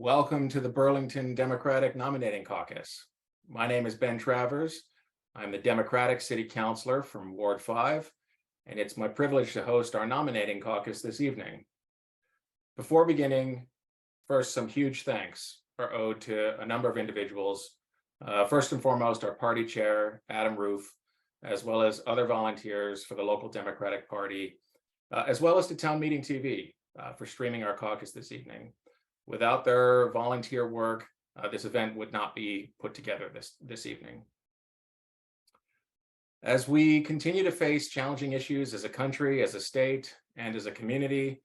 Welcome to the Burlington Democratic Nominating Caucus. My name is Ben Travers. I'm the Democratic City Councilor from Ward 5, and it's my privilege to host our nominating caucus this evening. Before beginning, first, some huge thanks are owed to a number of individuals. First and foremost, our party chair, Adam Roof, as well as other volunteers for the local Democratic Party, as well as to Town Meeting TV for streaming our caucus this evening. Without their volunteer work, this event would not be put together this evening. As we continue to face challenging issues as a country, as a state, and as a community,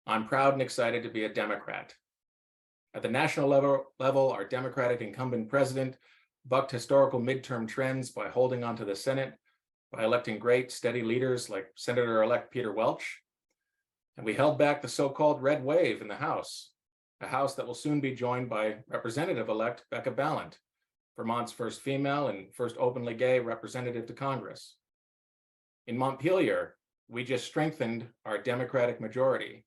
I'm proud and excited to be a Democrat. At the national level, our Democratic incumbent president bucked historical midterm trends by holding on to the Senate, by electing great, steady leaders like Senator-elect Peter Welch. And we held back the so-called red wave in the House, a House that will soon be joined by Representative-elect Becca Balint, Vermont's first female and first openly gay representative to Congress. In Montpelier, we just strengthened our Democratic majority.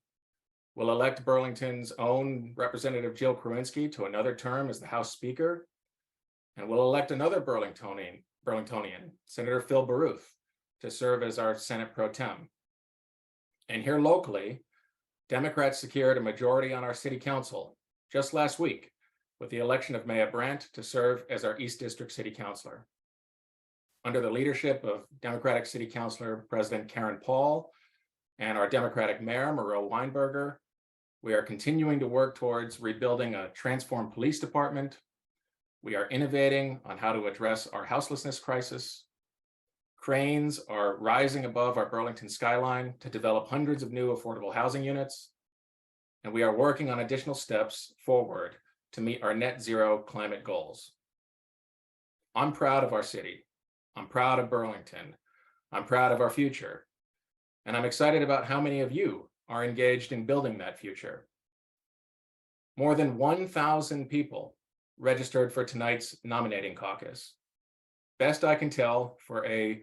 We'll elect Burlington's own Representative Jill Krowinski to another term as the House Speaker, and we'll elect another Burlingtonian, Senator Phil Baruth, to serve as our Senate Pro Tem. And here locally, Democrats secured a majority on our city council just last week with the election of Maya Brandt to serve as our East District City Councilor. Under the leadership of Democratic City Councilor President Karen Paul and our Democratic Mayor Muriel Weinberger, we are continuing to work towards rebuilding a transformed police department. We are innovating on how to address our houselessness crisis. Cranes are rising above our Burlington skyline to develop hundreds of new affordable housing units. And we are working on additional steps forward to meet our net zero climate goals. I'm proud of our city. I'm proud of Burlington. I'm proud of our future. And I'm excited about how many of you are engaged in building that future. More than 1,000 people registered for tonight's nominating caucus. Best I can tell, for a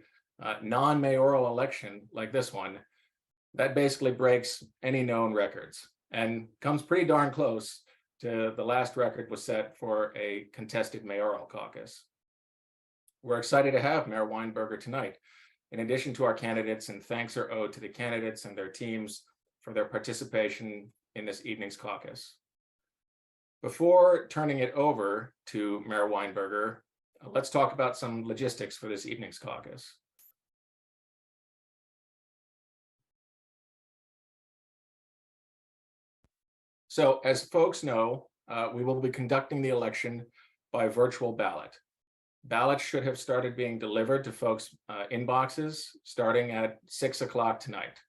non-mayoral election like this one, that basically breaks any known records and comes pretty darn close to the last record was set for a contested mayoral caucus. We're excited to have Mayor Weinberger tonight, in addition to our candidates, and thanks are owed to the candidates and their teams for their participation in this evening's caucus. Before turning it over to Mayor Weinberger, let's talk about some logistics for this evening's caucus. So as folks know, we will be conducting the election by virtual ballot. Ballots should have started being delivered to folks' inboxes starting at 6 o'clock tonight.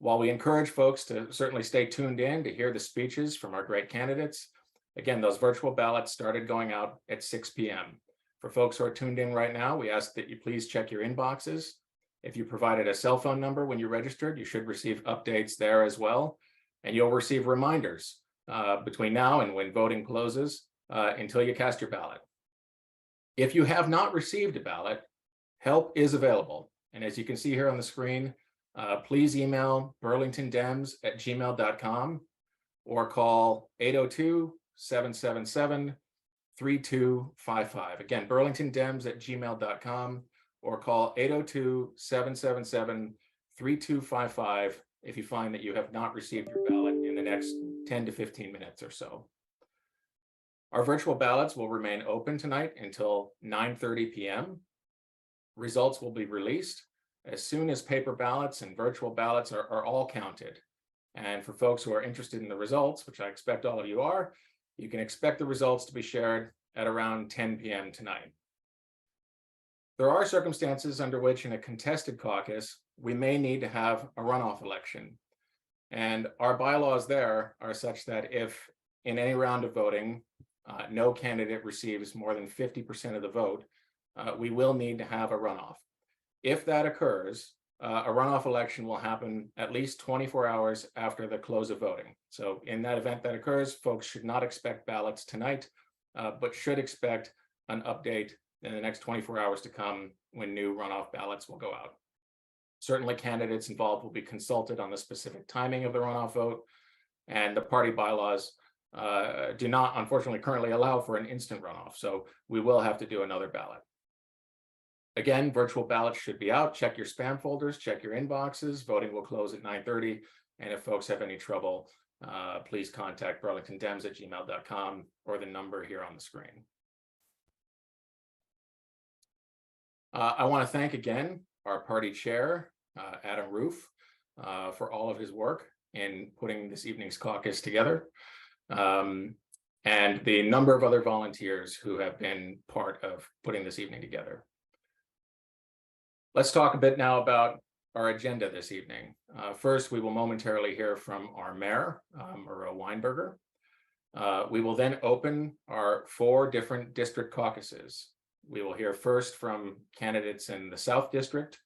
While we encourage folks to certainly stay tuned in to hear the speeches from our great candidates, again, those virtual ballots started going out at 6 p.m. For folks who are tuned in right now, we ask that you please check your inboxes. If you provided a cell phone number when you registered, you should receive updates there as well. And you'll receive reminders between now and when voting closes until you cast your ballot. If you have not received a ballot, help is available. And as you can see here on the screen, please email burlingtondems@gmail.com or call 802-777-3255. Again, burlingtondems@gmail.com or call 802-777-3255 if you find that you have not received your ballot in the next 10 to 15 minutes or so. Our virtual ballots will remain open tonight until 9:30 p.m. Results will be released as soon as paper ballots and virtual ballots are all counted. And for folks who are interested in the results, which I expect all of you are, you can expect the results to be shared at around 10 p.m. tonight. There are circumstances under which in a contested caucus, we may need to have a runoff election. And our bylaws there are such that if in any round of voting, no candidate receives more than 50% of the vote, we will need to have a runoff. If that occurs, a runoff election will happen at least 24 hours after the close of voting. So in that event that occurs, folks should not expect ballots tonight, but should expect an update in the next 24 hours to come when new runoff ballots will go out. Certainly candidates involved will be consulted on the specific timing of the runoff vote, and the party bylaws do not, unfortunately, currently allow for an instant runoff. So we will have to do another ballot. Again, virtual ballots should be out. Check your spam folders, check your inboxes. Voting will close at 9:30. And if folks have any trouble, please contact burlingtondems@gmail.com or the number here on the screen. I want to thank again our party chair, Adam Roof, for all of his work in putting this evening's caucus together, and the number of other volunteers who have been part of putting this evening together. Let's talk a bit now about our agenda this evening. First, we will momentarily hear from our mayor, Maria Weinberger. We will then open our 4 different district caucuses. We will hear first from candidates in the South District,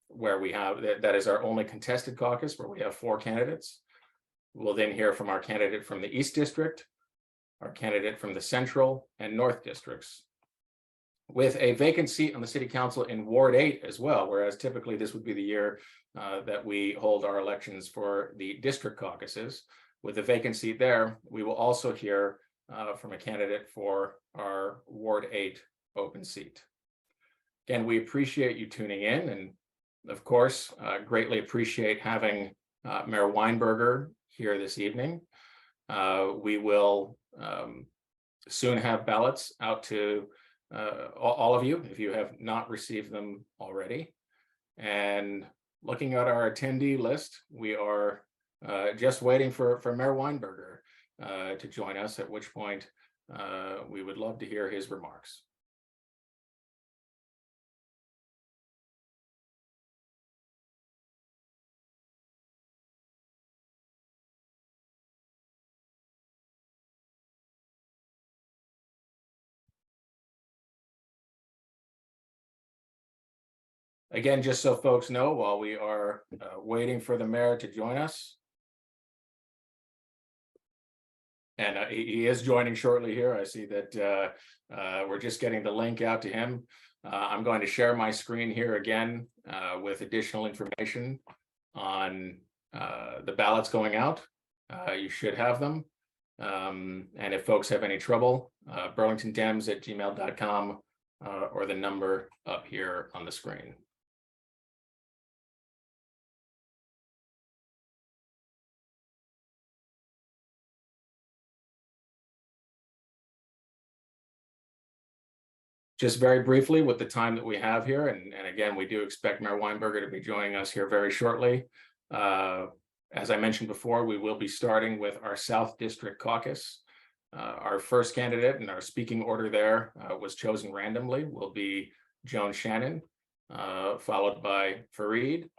where we have, that is our only contested caucus, where we have 4 candidates. We'll then hear from our candidate from the East District, our candidate from the Central and North Districts, with a vacant seat on the City Council in Ward 8 as well, whereas typically this would be the year that we hold our elections for the district caucuses. With a vacant seat there, we will also hear from a candidate for our Ward 8 open seat. Again, we appreciate you tuning in, and of course, greatly appreciate having Mayor Weinberger here this evening. We will soon have ballots out to all of you if you have not received them already. And looking at our attendee list, we are just waiting for Mayor Weinberger to join us, at which point we would love to hear his remarks. Again, just so folks know, while we are waiting for the mayor to join us, and he is joining shortly here. I see that we're just getting the link out to him. I'm going to share my screen here again with additional information on the ballots going out. You should have them. And if folks have any trouble, burlingtondems@gmail.com or the number up here on the screen. Just very briefly, with the time that we have here, and again, we do expect Mayor Weinberger to be joining us here very shortly. As I mentioned before, we will be starting with our South District caucus. Our first candidate in our speaking order there was chosen randomly, will be Joan Shannon, followed by Fareed,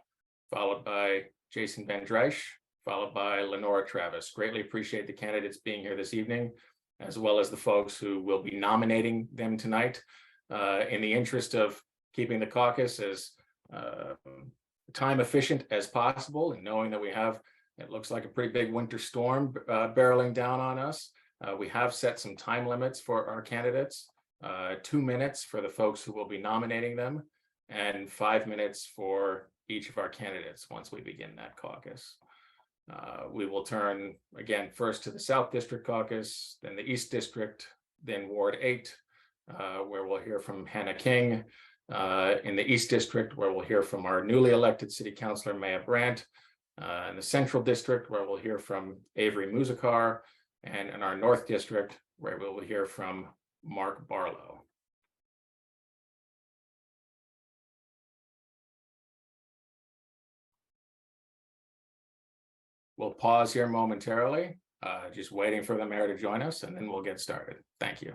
followed by Jason Van Dreisch, followed by Lenora Travis. Greatly appreciate the candidates being here this evening, as well as the folks who will be nominating them tonight. In the interest of keeping the caucus as time efficient as possible, and knowing that we have, it looks like a pretty big winter storm barreling down on us, we have set some time limits for our candidates, 2 minutes for the folks who will be nominating them, and 5 minutes for each of our candidates once we begin that caucus. We will turn again first to the South District caucus, then the East District, then Ward 8, where we'll hear from Hannah King, in the East District, where we'll hear from our newly elected City Councilor Maya Brandt, in the Central District, where we'll hear from Avery Muzikar, and in our North District, where we will hear from Mark Barlow. We'll pause here momentarily, just waiting for the mayor to join us, and then we'll get started. Thank you.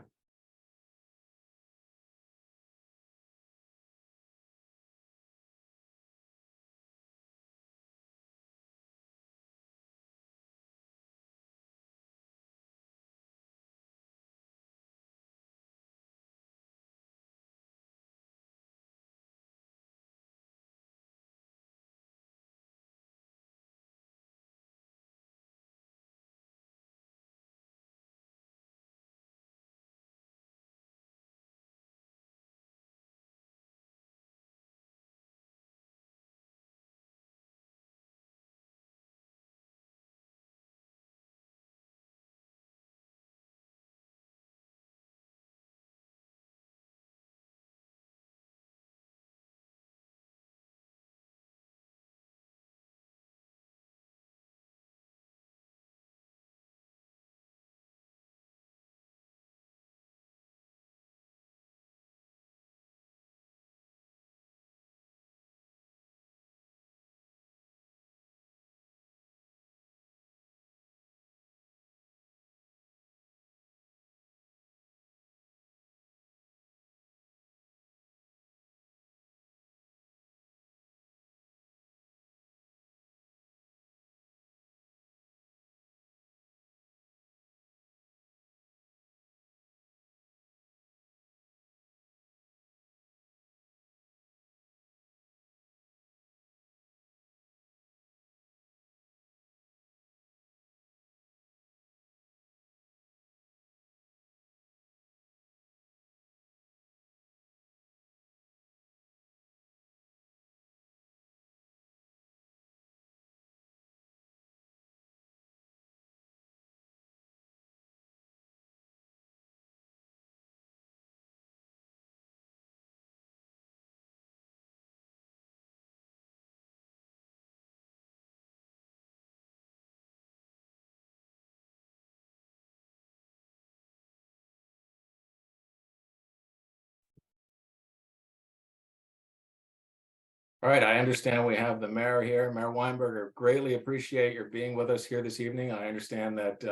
All right, I understand we have the mayor here, Mayor Weinberger. Greatly appreciate your being with us here this evening. I understand that,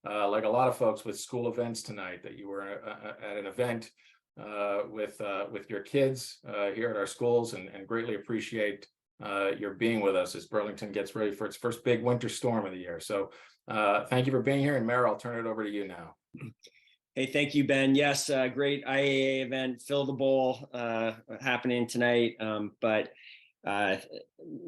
like a lot of folks with school events tonight, that you were at an event with your kids here at our schools, and greatly appreciate your being with us as Burlington gets ready for its first big winter storm of the year. So thank you for being here, and Mayor, I'll turn it over to you now. Hey, thank you, Ben. Yes, great IAA event, Fill the Bowl happening tonight. But I'm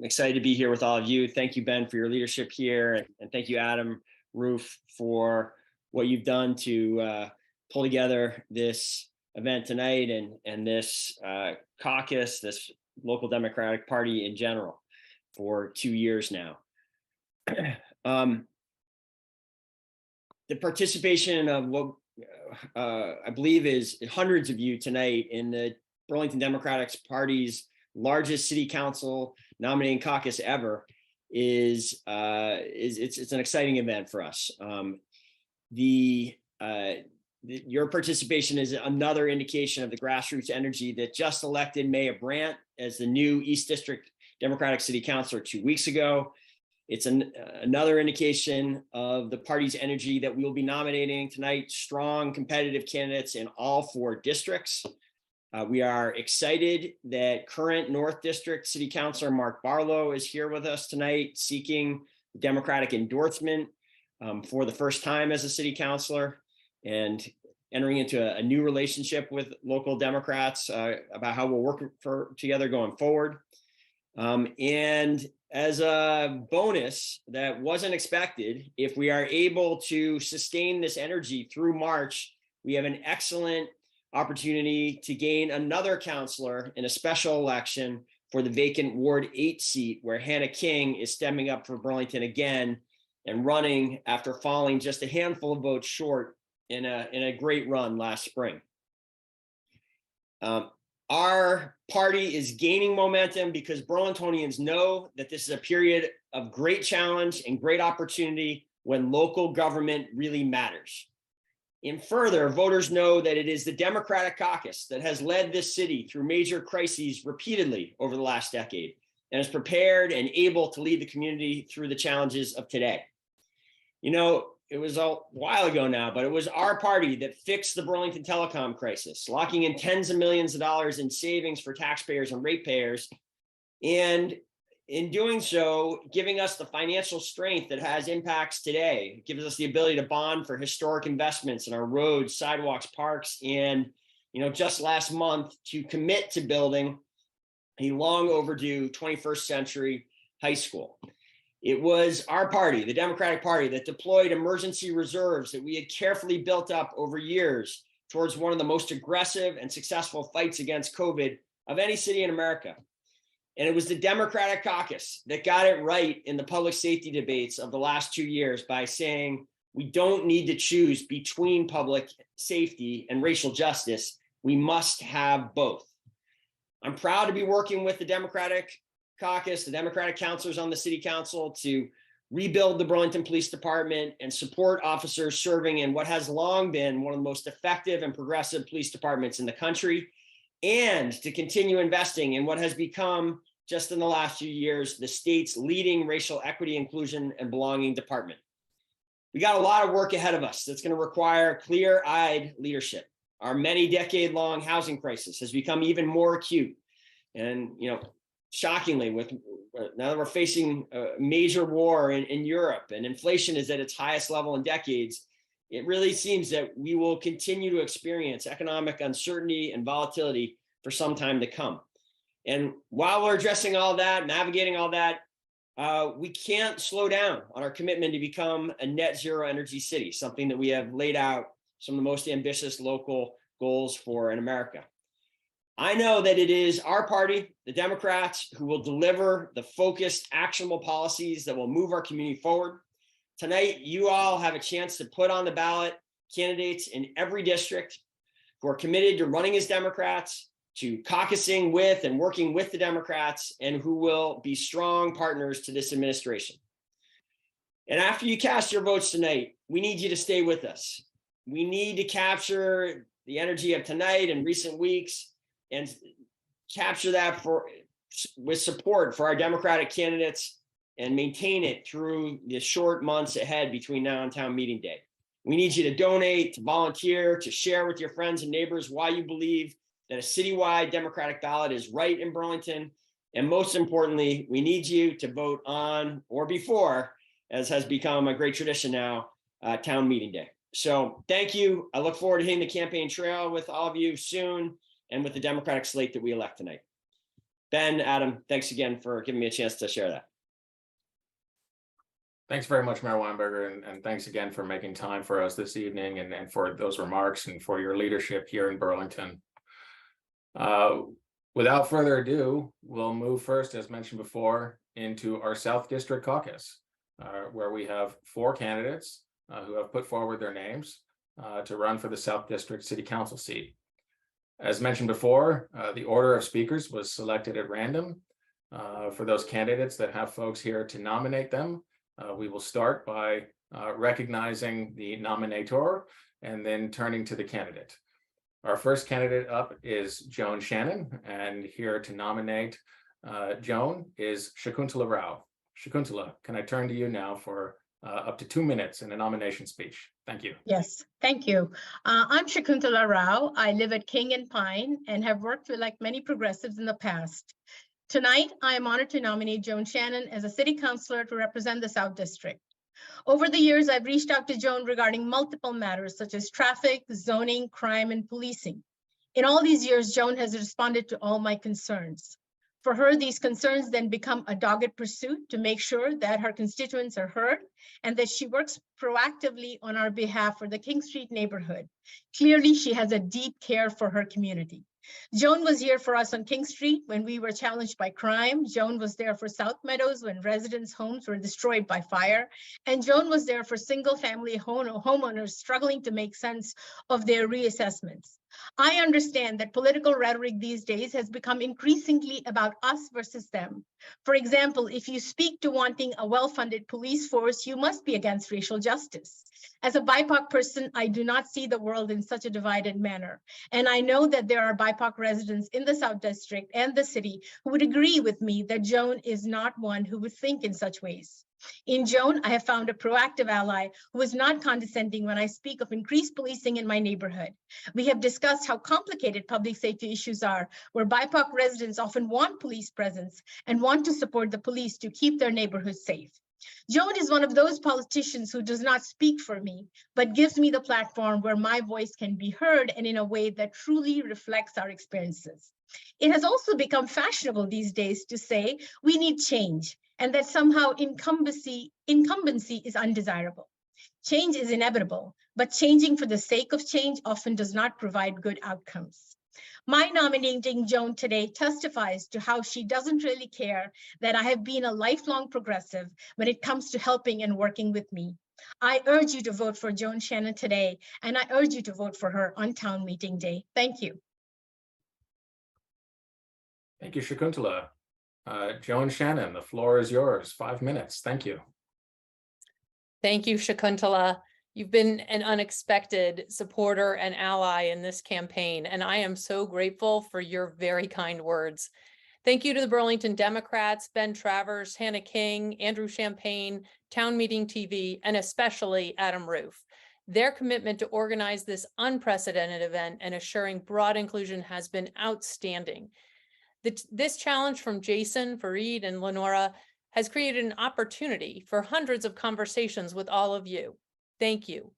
excited to be here with all of you. Thank you, Ben, for your leadership here. And thank you, Adam Roof, for what you've done to pull together this event tonight and this caucus, this local Democratic Party in general for 2 years now. The participation of what I believe is hundreds of you tonight in the Burlington Democratic Party's largest city council nominating caucus ever is it's an exciting event for us. Your participation is another indication of the grassroots energy that just elected Maya Brandt as the new East District Democratic City Councilor 2 weeks ago. It's another indication of the party's energy that we will be nominating tonight strong competitive candidates in all 4 districts. We are excited that current North District City Councilor Mark Barlow is here with us tonight, seeking Democratic endorsement for the first time as a city councilor and entering into a new relationship with local Democrats about how we'll work together going forward. And as a bonus that wasn't expected, if we are able to sustain this energy through March, we have an excellent opportunity to gain another counselor in a special election for the vacant Ward 8 seat, where Hannah King is stepping up for Burlington again and running after falling just a handful of votes short in a great run last spring. Our party is gaining momentum because Burlingtonians know that this is a period of great challenge and great opportunity when local government really matters. And further, voters know that it is the Democratic Caucus that has led this city through major crises repeatedly over the last decade and is prepared and able to lead the community through the challenges of today. You know, it was a while ago now, but it was our party that fixed the Burlington telecom crisis, locking in tens of millions of dollars in savings for taxpayers and ratepayers, and in doing so, giving us the financial strength that has impacts today. It gives us the ability to bond for historic investments in our roads, sidewalks, parks, and just last month to commit to building a long overdue 21st century high school. It was our party, the Democratic Party, that deployed emergency reserves that we had carefully built up over years towards one of the most aggressive and successful fights against COVID of any city in America. And it was the Democratic Caucus that got it right in the public safety debates of the last 2 years by saying, we don't need to choose between public safety and racial justice. We must have both. I'm proud to be working with the Democratic Caucus, the Democratic councilors on the city council, to rebuild the Burlington Police Department and support officers serving in what has long been one of the most effective and progressive police departments in the country, and to continue investing in what has become, just in the last few years, the state's leading racial equity, inclusion, and belonging department. We got a lot of work ahead of us that's going to require clear-eyed leadership. Our many decade-long housing crisis has become even more acute. And, shockingly, now that we're facing a major war in Europe and inflation is at its highest level in decades, it really seems that we will continue to experience economic uncertainty and volatility for some time to come. And while we're addressing all that, navigating all that, we can't slow down on our commitment to become a net zero energy city, something that we have laid out some of the most ambitious local goals for in America. I know that it is our party, the Democrats, who will deliver the focused, actionable policies that will move our community forward. Tonight, you all have a chance to put on the ballot candidates in every district who are committed to running as Democrats, to caucusing with and working with the Democrats, and who will be strong partners to this administration. And after you cast your votes tonight, we need you to stay with us. We need to capture the energy of tonight and recent weeks and capture that with support for our Democratic candidates and maintain it through the short months ahead between now and town meeting day. We need you to donate, to volunteer, to share with your friends and neighbors why you believe that a citywide Democratic ballot is right in Burlington. And most importantly, we need you to vote on or before, as has become a great tradition now, town meeting day. So thank you. I look forward to hitting the campaign trail with all of you soon and with the Democratic slate that we elect tonight. Ben, Adam, thanks again for giving me a chance to share that. Thanks very much, Mayor Weinberger, and thanks again for making time for us this evening and for those remarks and for your leadership here in Burlington. Without further ado, we'll move first, as mentioned before, into our South District Caucus, where we have 4 candidates who have put forward their names to run for the South District City Council seat. As mentioned before, the order of speakers was selected at random. For those candidates that have folks here to nominate them, we will start by recognizing the nominator and then turning to the candidate. Our first candidate up is Joan Shannon, and here to nominate Joan is Shakuntala Rao. Shakuntala, can I turn to you now for up to 2 minutes in a nomination speech? Thank you. Yes, thank you. I'm Shakuntala Rao. I live at King and Pine and have worked with like many progressives in the past. Tonight, I am honored to nominate Joan Shannon as a city councilor to represent the South District. Over the years, I've reached out to Joan regarding multiple matters such as traffic, zoning, crime, and policing. In all these years, Joan has responded to all my concerns. For her, these concerns then become a dogged pursuit to make sure that her constituents are heard and that she works proactively on our behalf for the King Street neighborhood. Clearly, she has a deep care for her community. Joan was here for us on King Street when we were challenged by crime. Joan was there for South Meadows when residents' homes were destroyed by fire. And Joan was there for single-family homeowners struggling to make sense of their reassessments. I understand that political rhetoric these days has become increasingly about us versus them. For example, if you speak to wanting a well-funded police force, you must be against racial justice. As a BIPOC person, I do not see the world in such a divided manner. And I know that there are BIPOC residents in the South District and the city who would agree with me that Joan is not one who would think in such ways. In Joan, I have found a proactive ally who is not condescending when I speak of increased policing in my neighborhood. We have discussed how complicated public safety issues are, where BIPOC residents often want police presence and want to support the police to keep their neighborhoods safe. Joan is one of those politicians who does not speak for me, but gives me the platform where my voice can be heard and in a way that truly reflects our experiences. It has also become fashionable these days to say we need change and that somehow incumbency is undesirable. Change is inevitable, but changing for the sake of change often does not provide good outcomes. My nominating Joan today testifies to how she doesn't really care that I have been a lifelong progressive when it comes to helping and working with me. I urge you to vote for Joan Shannon today, and I urge you to vote for her on town meeting day. Thank you. Thank you, Shakuntala. Joan Shannon, the floor is yours. 5 minutes. Thank you. Thank you, Shakuntala. You've been an unexpected supporter and ally in this campaign, and I am so grateful for your very kind words. Thank you to the Burlington Democrats, Ben Travers, Hannah King, Andrew Champagne, Town Meeting TV, and especially Adam Roof. Their commitment to organize this unprecedented event and assuring broad inclusion has been outstanding. This challenge from Jason, Fareed, and Lenora has created an opportunity for hundreds of conversations with all of you. Thank you.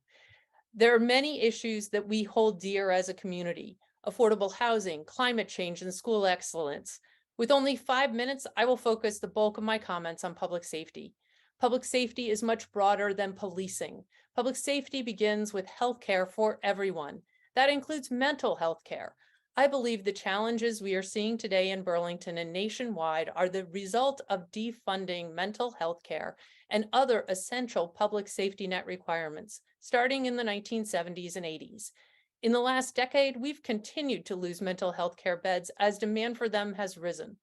There are many issues that we hold dear as a community: affordable housing, climate change, and school excellence. With only 5 minutes, I will focus the bulk of my comments on public safety. Public safety is much broader than policing. Public safety begins with healthcare for everyone. That includes mental health care. I believe the challenges we are seeing today in Burlington and nationwide are the result of defunding mental health care and other essential public safety net requirements, starting in the 1970s and 80s. In the last decade, we've continued to lose mental health care beds as demand for them has risen.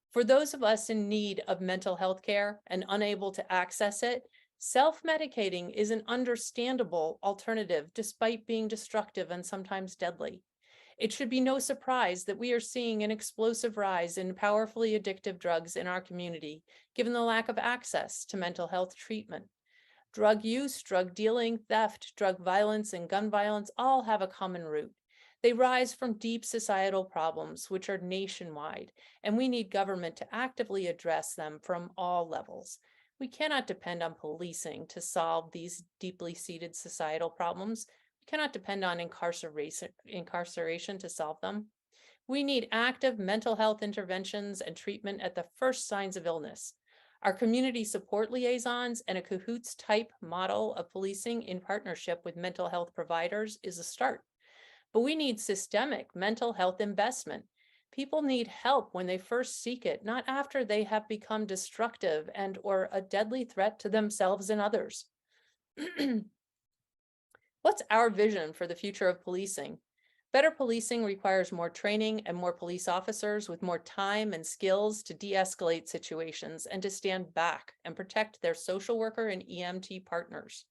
For those of us in need of mental health care and unable to access it, self-medicating is an understandable alternative despite being destructive and sometimes deadly. It should be no surprise that we are seeing an explosive rise in powerfully addictive drugs in our community, given the lack of access to mental health treatment. Drug use, drug dealing, theft, drug violence, and gun violence all have a common root. They rise from deep societal problems, which are nationwide, and we need government to actively address them from all levels. We cannot depend on policing to solve these deeply seated societal problems. We cannot depend on incarceration to solve them. We need active mental health interventions and treatment at the first signs of illness. Our community support liaisons and a cahoots type model of policing in partnership with mental health providers is a start. But we need systemic mental health investment. People need help when they first seek it, not after they have become destructive and or a deadly threat to themselves and others. What's our vision for the future of policing? Better policing requires more training and more police officers with more time and skills to de-escalate situations and to stand back and protect their social worker and EMT partners.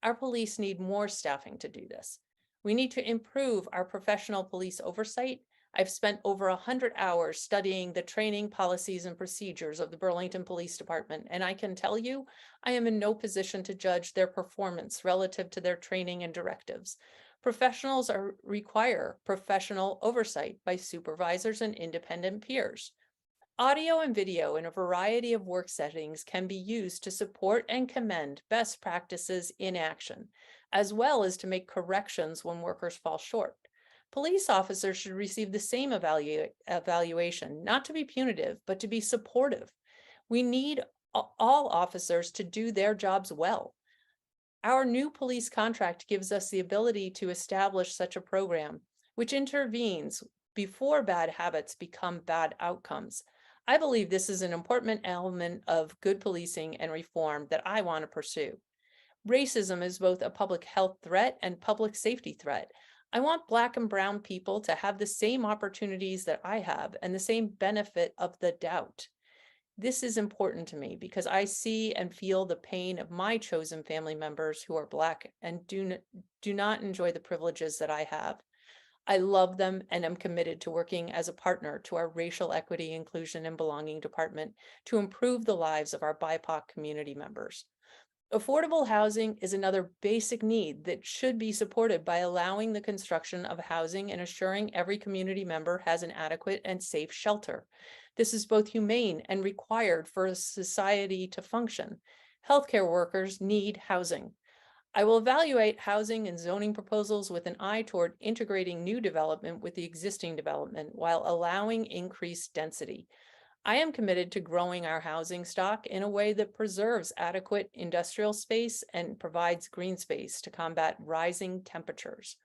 Our police need more staffing to do this. We need to improve our professional police oversight. I've spent over 100 hours studying the training, policies, and procedures of the Burlington Police Department, and I can tell you, I am in no position to judge their performance relative to their training and directives. Professionals require professional oversight by supervisors and independent peers. Audio and video in a variety of work settings can be used to support and commend best practices in action, as well as to make corrections when workers fall short. Police officers should receive the same evaluation, not to be punitive, but to be supportive. We need all officers to do their jobs well. Our new police contract gives us the ability to establish such a program, which intervenes before bad habits become bad outcomes. I believe this is an important element of good policing and reform that I want to pursue. Racism is both a public health threat and public safety threat. I want Black and brown people to have the same opportunities that I have and the same benefit of the doubt. This is important to me because I see and feel the pain of my chosen family members who are Black and do not enjoy the privileges that I have. I love them and am committed to working as a partner to our Racial Equity, Inclusion, and Belonging Department to improve the lives of our BIPOC community members. Affordable housing is another basic need that should be supported by allowing the construction of housing and assuring every community member has an adequate and safe shelter. This is both humane and required for a society to function. Healthcare workers need housing. I will evaluate housing and zoning proposals with an eye toward integrating new development with the existing development while allowing increased density. I am committed to growing our housing stock in a way that preserves adequate industrial space and provides green space to combat rising temperatures.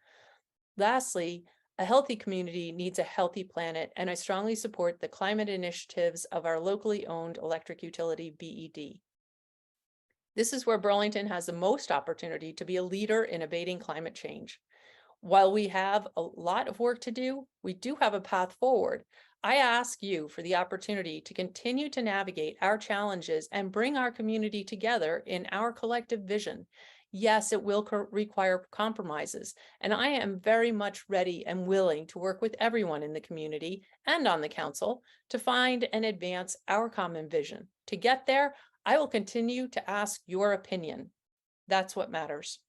Lastly, a healthy community needs a healthy planet, and I strongly support the climate initiatives of our locally owned electric utility, BED. This is where Burlington has the most opportunity to be a leader in abating climate change. While we have a lot of work to do, we do have a path forward. I ask you for the opportunity to continue to navigate our challenges and bring our community together in our collective vision. Yes, it will require compromises, and I am very much ready and willing to work with everyone in the community and on the council to find and advance our common vision. To get there, I will continue to ask your opinion. That's what matters.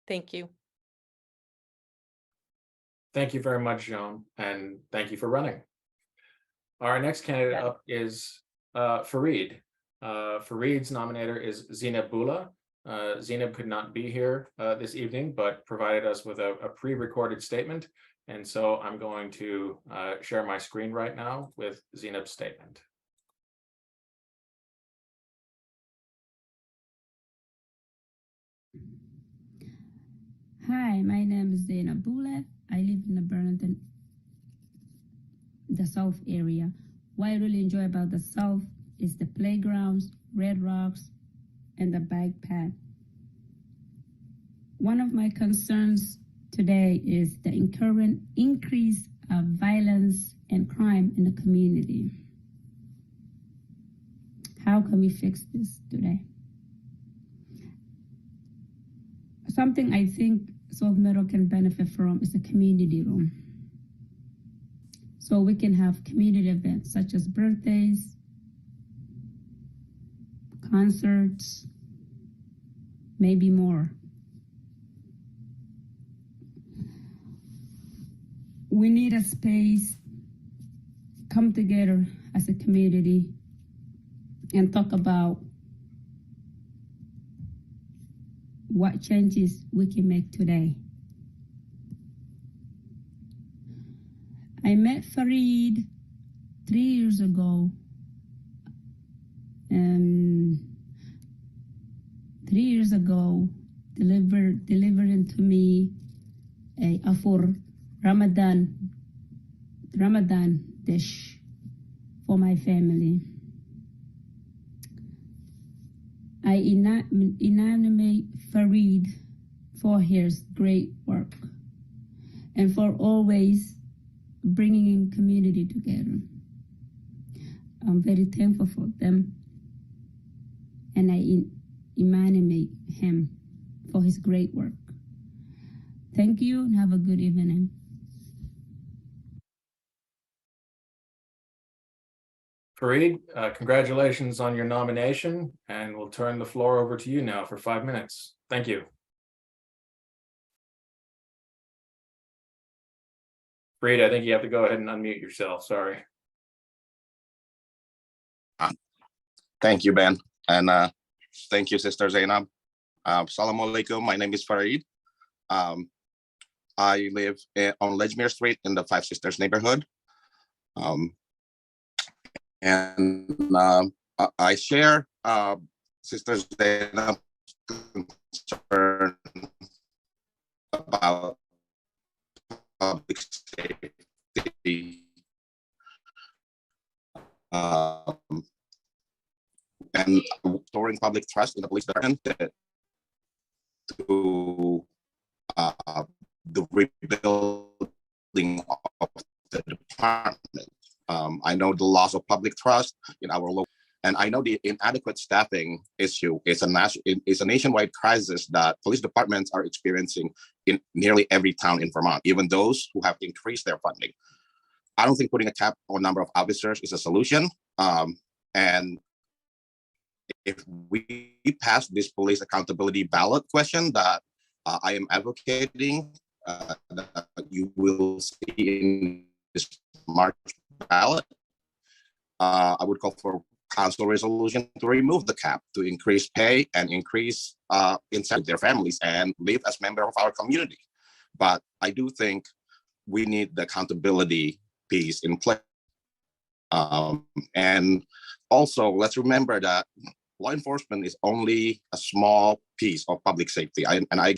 Thank you. Thank you very much, Joan, and thank you for running. Our next candidate up is Fareed. Fareed's nominator is Zineb Bula. Zineb could not be here this evening, but provided us with a pre-recorded statement. And so I'm going to share my screen right now with Zineb's statement. Hi, my name is Zineb Bula. I live in the Burlington, the South area. What I really enjoy about the South is the playgrounds, red rocks, and the bike path. One of my concerns today is the current increase of violence and crime in the community. How can we fix this today? Something I think South Meadow can benefit from is a community room. so we can have community events such as birthdays, concerts, maybe more. We need a space, come together as a community and talk about what changes we can make today. I met Farid 3 years ago. 3 years ago, delivering to me a afur Ramadan dish for my family. I inanimate Farid for his great work and for always bringing in community together. I'm very thankful for them, and I inanimate him for his great work. Thank you and have a good evening. Fareed, congratulations on your nomination, and we'll turn the floor over to you now for 5 minutes. Thank you. Fareed, I think you have to go ahead and unmute yourself. Sorry. Thank you, Ben. And thank you, Sister Zainab. Assalamu alaikum. My name is Fareed. I live on Ledgmere Street in the Five Sisters neighborhood. I share Sister Zainab's concern about public safety. And restoring public trust in the police department to the rebuilding of the department. I know the loss of public trust in our local, and I know the inadequate staffing issue is a nationwide crisis that police departments are experiencing in nearly every town in Vermont, even those who have increased their funding. I don't think putting a cap on number of officers is a solution. And if we pass this police accountability ballot question that I am advocating, that you will see in this March ballot, I would call for council resolution to remove the cap, to increase pay and increase incentive their families and live as members of our community. But I do think we need the accountability piece in place. And also, let's remember that law enforcement is only a small piece of public safety, and I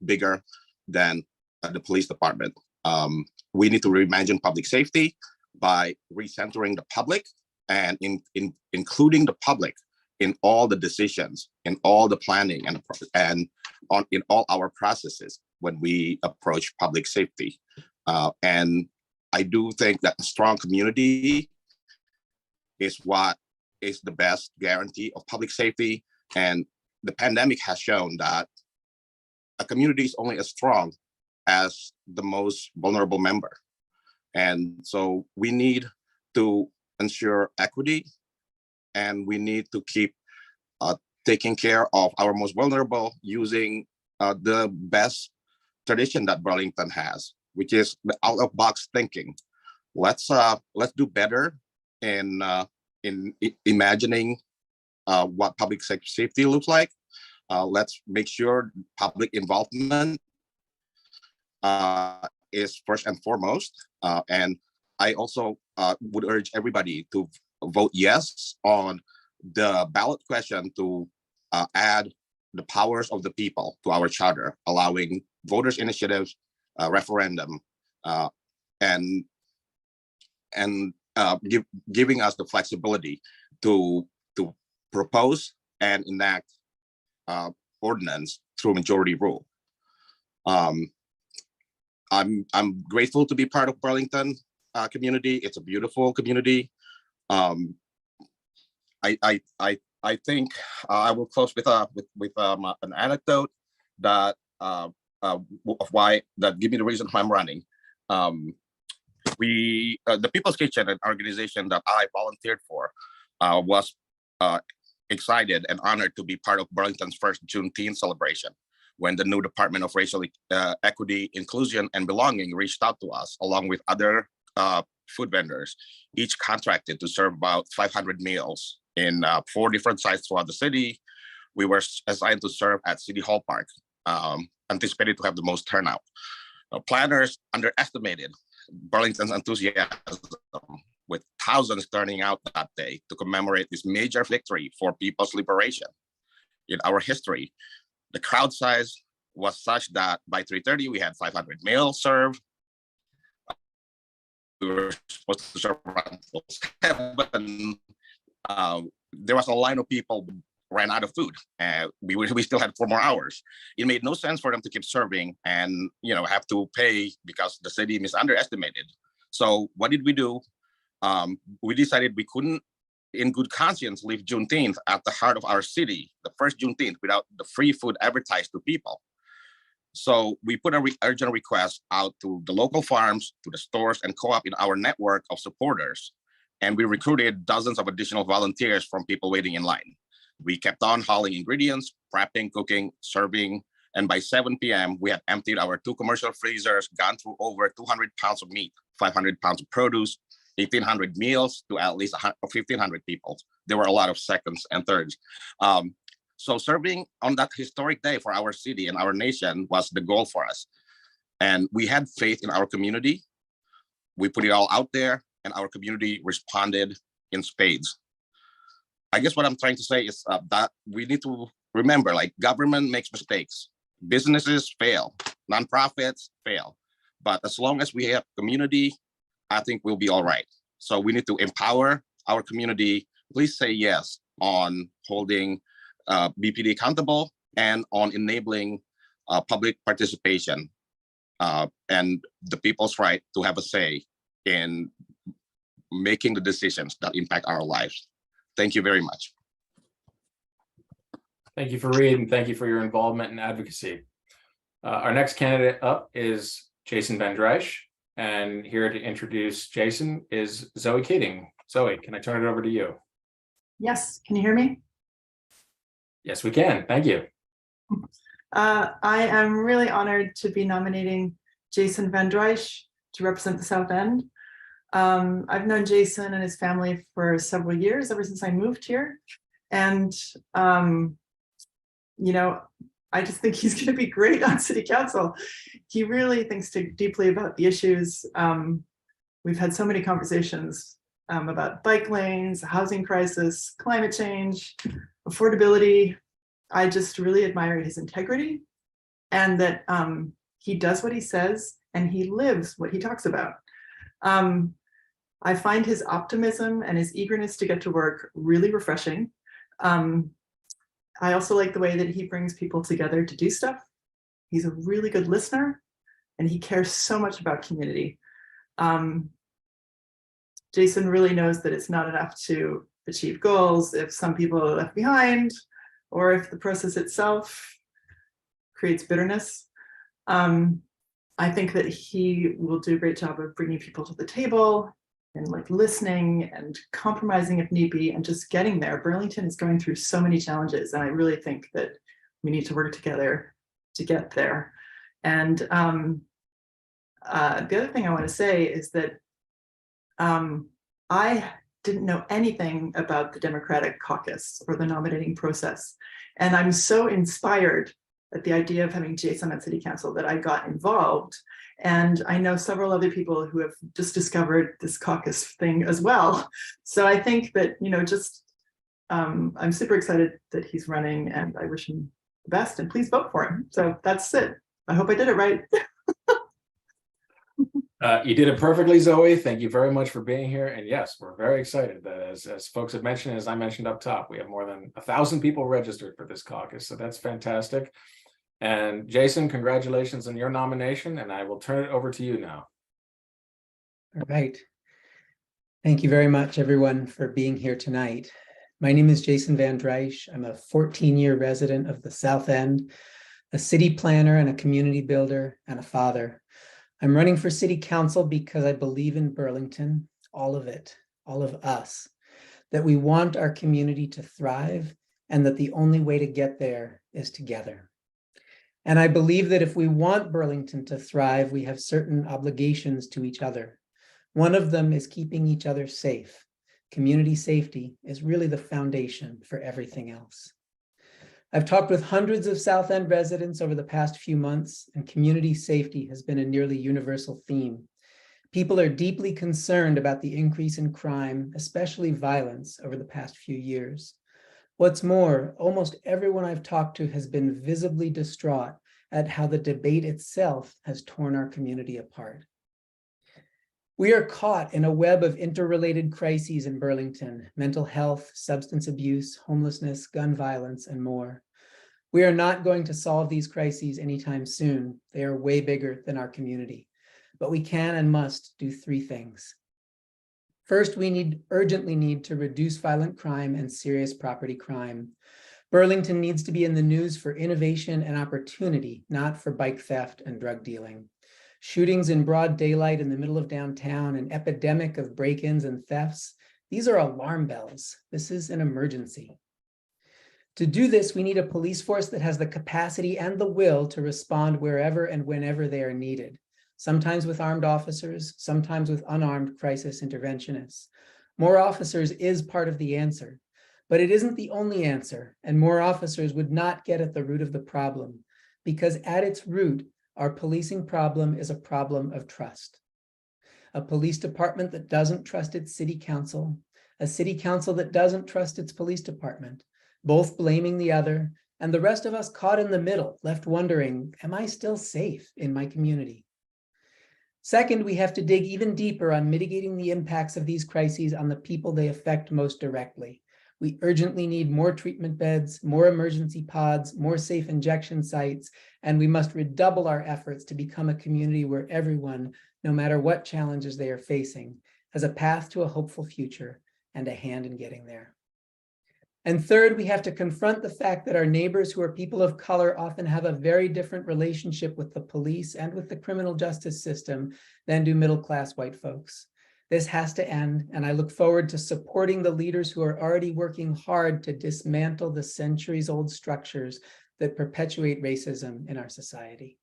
bigger than the police department. We need to reimagine public safety by recentering the public and including the public in all the decisions, in all the planning, and in all our processes when we approach public safety. And I do think that a strong community is what is the best guarantee of public safety. And the pandemic has shown that a community is only as strong as the most vulnerable member. And so we need to ensure equity, and we need to keep taking care of our most vulnerable using the best tradition that Burlington has, which is the out-of-box thinking. Let's do better in imagining what public safety looks like. Let's make sure public involvement is first and foremost. And I also would urge everybody to vote yes on the ballot question to add the powers of the people to our charter, allowing voters' initiatives, referendum, and giving us the flexibility to propose and enact ordinance through majority rule. I'm grateful to be part of Burlington community. It's a beautiful community. I think I will close with an anecdote that of why that give me the reason why I'm running. the People's Kitchen, an organization that I volunteered for, was excited and honored to be part of Burlington's first Juneteenth celebration when the new Department of Racial Equity, Inclusion, and Belonging reached out to us, along with other food vendors, each contracted to serve about 500 meals in 4 different sites throughout the city. We were assigned to serve at City Hall Park, anticipated to have the most turnout. Planners underestimated Burlington's enthusiasm, with thousands turning out that day to commemorate this major victory for people's liberation. In our history, the crowd size was such that by 3:30 we had 500 meals served. We were supposed to serve around 7. There was a line of people ran out of food. We still had 4 more hours. It made no sense for them to keep serving and have to pay because the city underestimated. So what did we do? We decided we couldn't, in good conscience, leave Juneteenth at the heart of our city, the first Juneteenth, without the free food advertised to people. So we put an urgent request out to the local farms, to the stores and co-op in our network of supporters. And we recruited dozens of additional volunteers from people waiting in line. We kept on hauling ingredients, prepping, cooking, serving, and by 7 p.m., we had emptied our 2 commercial freezers, gone through over 200 pounds of meat, 500 pounds of produce, 1,800 meals to at least 1,500 people. There were a lot of seconds and thirds. So serving on that historic day for our city and our nation was the goal for us. And we had faith in our community. We put it all out there and our community responded in spades. I guess what I'm trying to say is that we need to remember, government makes mistakes. Businesses fail, nonprofits fail. But as long as we have community, I think we'll be all right. So we need to empower our community. Please say yes on holding BPD accountable and on enabling public participation and the people's right to have a say in making the decisions that impact our lives. Thank you very much. Thank you, Fareed, and thank you for your involvement and advocacy. Our next candidate up is Jason Van Drysch, and here to introduce Jason is Zoe Keating. Zoe, can I turn it over to you? Yes, can you hear me? Yes, we can. Thank you. I am really honored to be nominating Jason Van Drysch to represent the South End. I've known Jason and his family for several years, ever since I moved here. And, I just think he's going to be great on city council. He really thinks deeply about the issues. We've had so many conversations about bike lanes, housing crisis, climate change, affordability. I just really admire his integrity and that he does what he says and he lives what he talks about. I find his optimism and his eagerness to get to work really refreshing. I also like the way that he brings people together to do stuff. He's a really good listener and he cares so much about community. Jason really knows that it's not enough to achieve goals if some people are left behind or if the process itself creates bitterness. I think that he will do a great job of bringing people to the table and listening and compromising if need be and just getting there. Burlington is going through so many challenges and I really think that we need to work together to get there. And the other thing I want to say is that I didn't know anything about the Democratic Caucus or the nominating process. And I'm so inspired at the idea of having Jason on City Council that I got involved. And I know several other people who have just discovered this caucus thing as well. So I think that, I'm super excited that he's running and I wish him the best and please vote for him. So that's it. I hope I did it right. You did it perfectly, Zoe. Thank you very much for being here. And yes, we're very excited that as folks have mentioned, as I mentioned up top, we have more than 1,000 people registered for this caucus. So that's fantastic. And Jason, congratulations on your nomination, and I will turn it over to you now. All right. Thank you very much, everyone, for being here tonight. My name is Jason Van Drysch. I'm a 14-year resident of the South End, a city planner and a community builder, and a father. I'm running for city council because I believe in Burlington, all of it, all of us, that we want our community to thrive and that the only way to get there is together. And I believe that if we want Burlington to thrive, we have certain obligations to each other. One of them is keeping each other safe. Community safety is really the foundation for everything else. I've talked with hundreds of South End residents over the past few months, and community safety has been a nearly universal theme. People are deeply concerned about the increase in crime, especially violence, over the past few years. What's more, almost everyone I've talked to has been visibly distraught at how the debate itself has torn our community apart. We are caught in a web of interrelated crises in Burlington: mental health, substance abuse, homelessness, gun violence, and more. We are not going to solve these crises anytime soon. They are way bigger than our community, but we can and must do three things. First, we urgently need to reduce violent crime and serious property crime. Burlington needs to be in the news for innovation and opportunity, not for bike theft and drug dealing. Shootings in broad daylight in the middle of downtown, an epidemic of break-ins and thefts, these are alarm bells. This is an emergency. To do this, we need a police force that has the capacity and the will to respond wherever and whenever they are needed. Sometimes with armed officers, sometimes with unarmed crisis interventionists. More officers is part of the answer, but it isn't the only answer, and more officers would not get at the root of the problem, because at its root, our policing problem is a problem of trust. A police department that doesn't trust its city council, a city council that doesn't trust its police department, both blaming the other, and the rest of us caught in the middle, left wondering, am I still safe in my community? Second, we have to dig even deeper on mitigating the impacts of these crises on the people they affect most directly. We urgently need more treatment beds, more emergency pods, more safe injection sites, and we must redouble our efforts to become a community where everyone, no matter what challenges they are facing, has a path to a hopeful future and a hand in getting there. And third, we have to confront the fact that our neighbors who are people of color often have a very different relationship with the police and with the criminal justice system than do middle-class white folks. This has to end, and I look forward to supporting the leaders who are already working hard to dismantle the centuries-old structures that perpetuate racism in our society.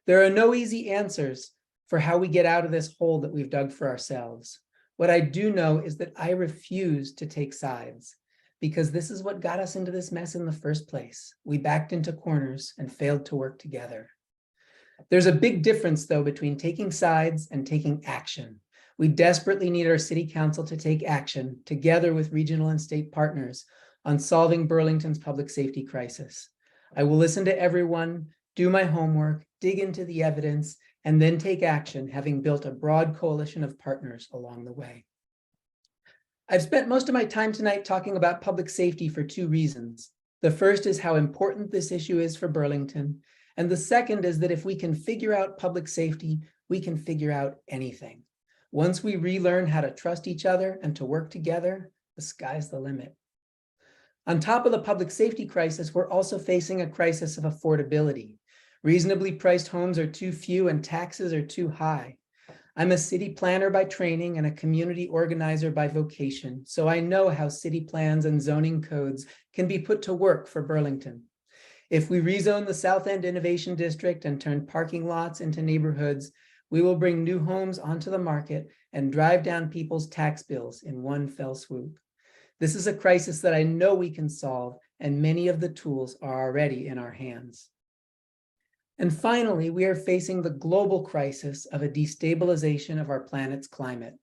There are no easy answers for how we get out of this hole that we've dug for ourselves. What I do know is that I refuse to take sides, because this is what got us into this mess in the first place. We backed into corners and failed to work together. There's a big difference, though, between taking sides and taking action. We desperately need our city council to take action, together with regional and state partners, on solving Burlington's public safety crisis. I will listen to everyone, do my homework, dig into the evidence, and then take action, having built a broad coalition of partners along the way. I've spent most of my time tonight talking about public safety for two reasons. The first is how important this issue is for Burlington, and the second is that if we can figure out public safety, we can figure out anything. Once we relearn how to trust each other and to work together, the sky's the limit. On top of the public safety crisis, we're also facing a crisis of affordability. Reasonably priced homes are too few and taxes are too high. I'm a city planner by training and a community organizer by vocation, so I know how city plans and zoning codes can be put to work for Burlington. If we rezone the South End Innovation District and turn parking lots into neighborhoods, we will bring new homes onto the market and drive down people's tax bills in one fell swoop. This is a crisis that I know we can solve, and many of the tools are already in our hands. And finally, we are facing the global crisis of a destabilization of our planet's climate.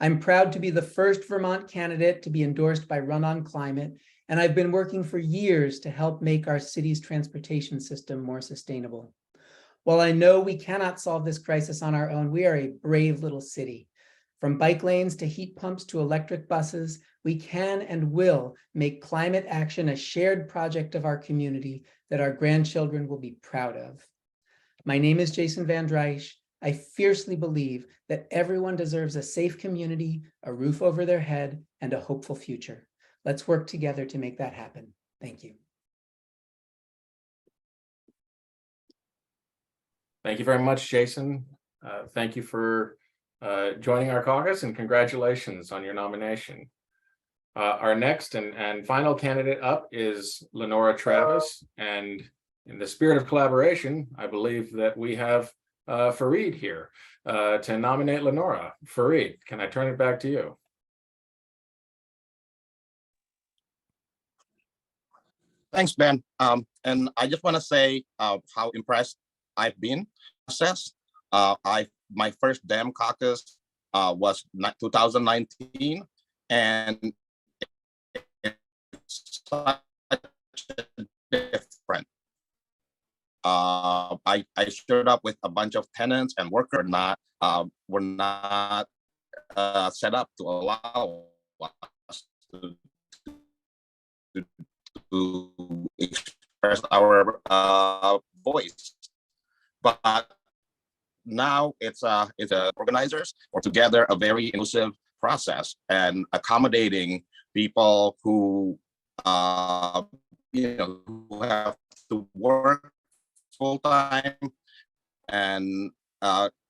I'm proud to be the first Vermont candidate to be endorsed by Run on Climate, and I've been working for years to help make our city's transportation system more sustainable. While I know we cannot solve this crisis on our own, we are a brave little city. From bike lanes to heat pumps to electric buses, we can and will make climate action a shared project of our community that our grandchildren will be proud of. My name is Jason Van Drysch. I fiercely believe that everyone deserves a safe community, a roof over their head, and a hopeful future. Let's work together to make that happen. Thank you. Thank you very much, Jason. Thank you for joining our caucus, and congratulations on your nomination. Our next and final candidate up is Lenora Travis, and in the spirit of collaboration, I believe that we have Fareed here to nominate Lenora. Fareed, can I turn it back to you? Thanks, Ben. And I just want to say how impressed I've been. My first Dem caucus was 2019, and it's such a different. I showed up with a bunch of tenants and workers. Were not set up to allow us to express our voice, but now it's organizers or together a very inclusive process and accommodating people who who have to work full time and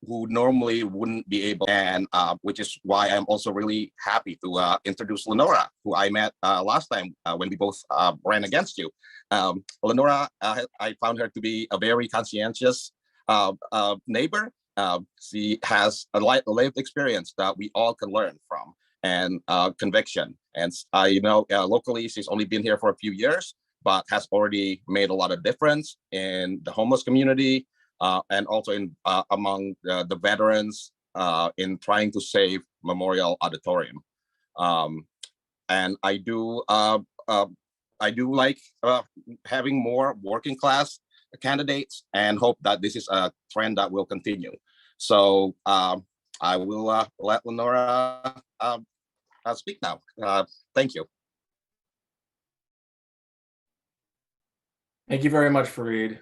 who normally wouldn't be able, and which is why I'm also really happy to introduce Lenora, who I met last time when we both ran against you. Lenora, I found her to be a very conscientious neighbor. She has a lived experience that we all can learn from, and conviction. And locally, she's only been here for a few years, but has already made a lot of difference in the homeless community, and also in among the veterans in trying to save Memorial Auditorium. And I do like having more working class candidates, and hope that this is a trend that will continue. So I will let Lenora speak now. Thank you. Thank you very much, Fareed.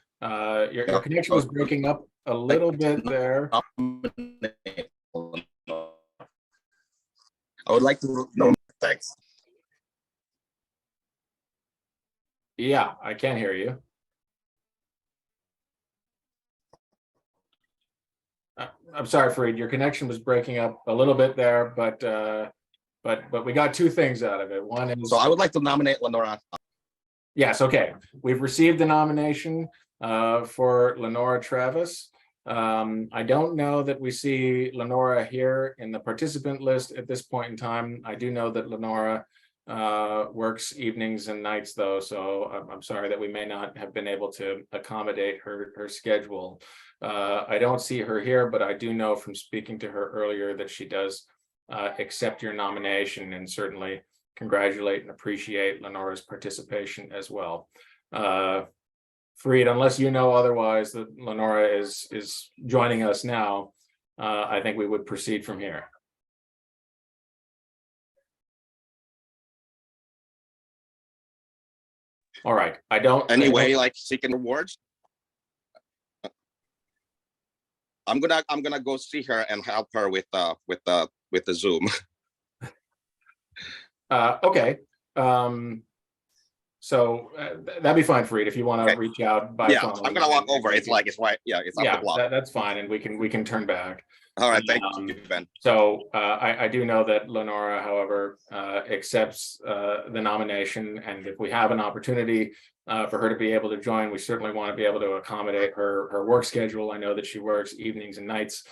Your connection was breaking up a little bit there. I would like to know. Thanks. Yeah, I can hear you. I'm sorry, Fareed, your connection was breaking up a little bit there, but we got two things out of it. One is, So I would like to nominate Lenora. yes, okay. We've received the nomination for Lenora Travis. I don't know that we see Lenora here in the participant list at this point in time. I do know that Lenora works evenings and nights though, so I'm sorry that we may not have been able to accommodate her schedule. I don't see her here, but I do know from speaking to her earlier that she does accept your nomination, and certainly congratulate and appreciate Lenora's participation as well. Fareed, unless you know otherwise that Lenora is joining us now, I think we would proceed from here. All right, I don't Anyway, like seeking rewards. I'm gonna go see her and help her with the Zoom. Okay. So that'd be fine, Fareed, if you want to reach out by phone. I'm gonna walk over. It's right. Yeah, it's up the block. That's fine, and we can turn back. All right, thank you, Ben. So I do know that Lenora, however, accepts the nomination, and if we have an opportunity for her to be able to join, we certainly want to be able to accommodate her work schedule. I know that she works evenings and nights,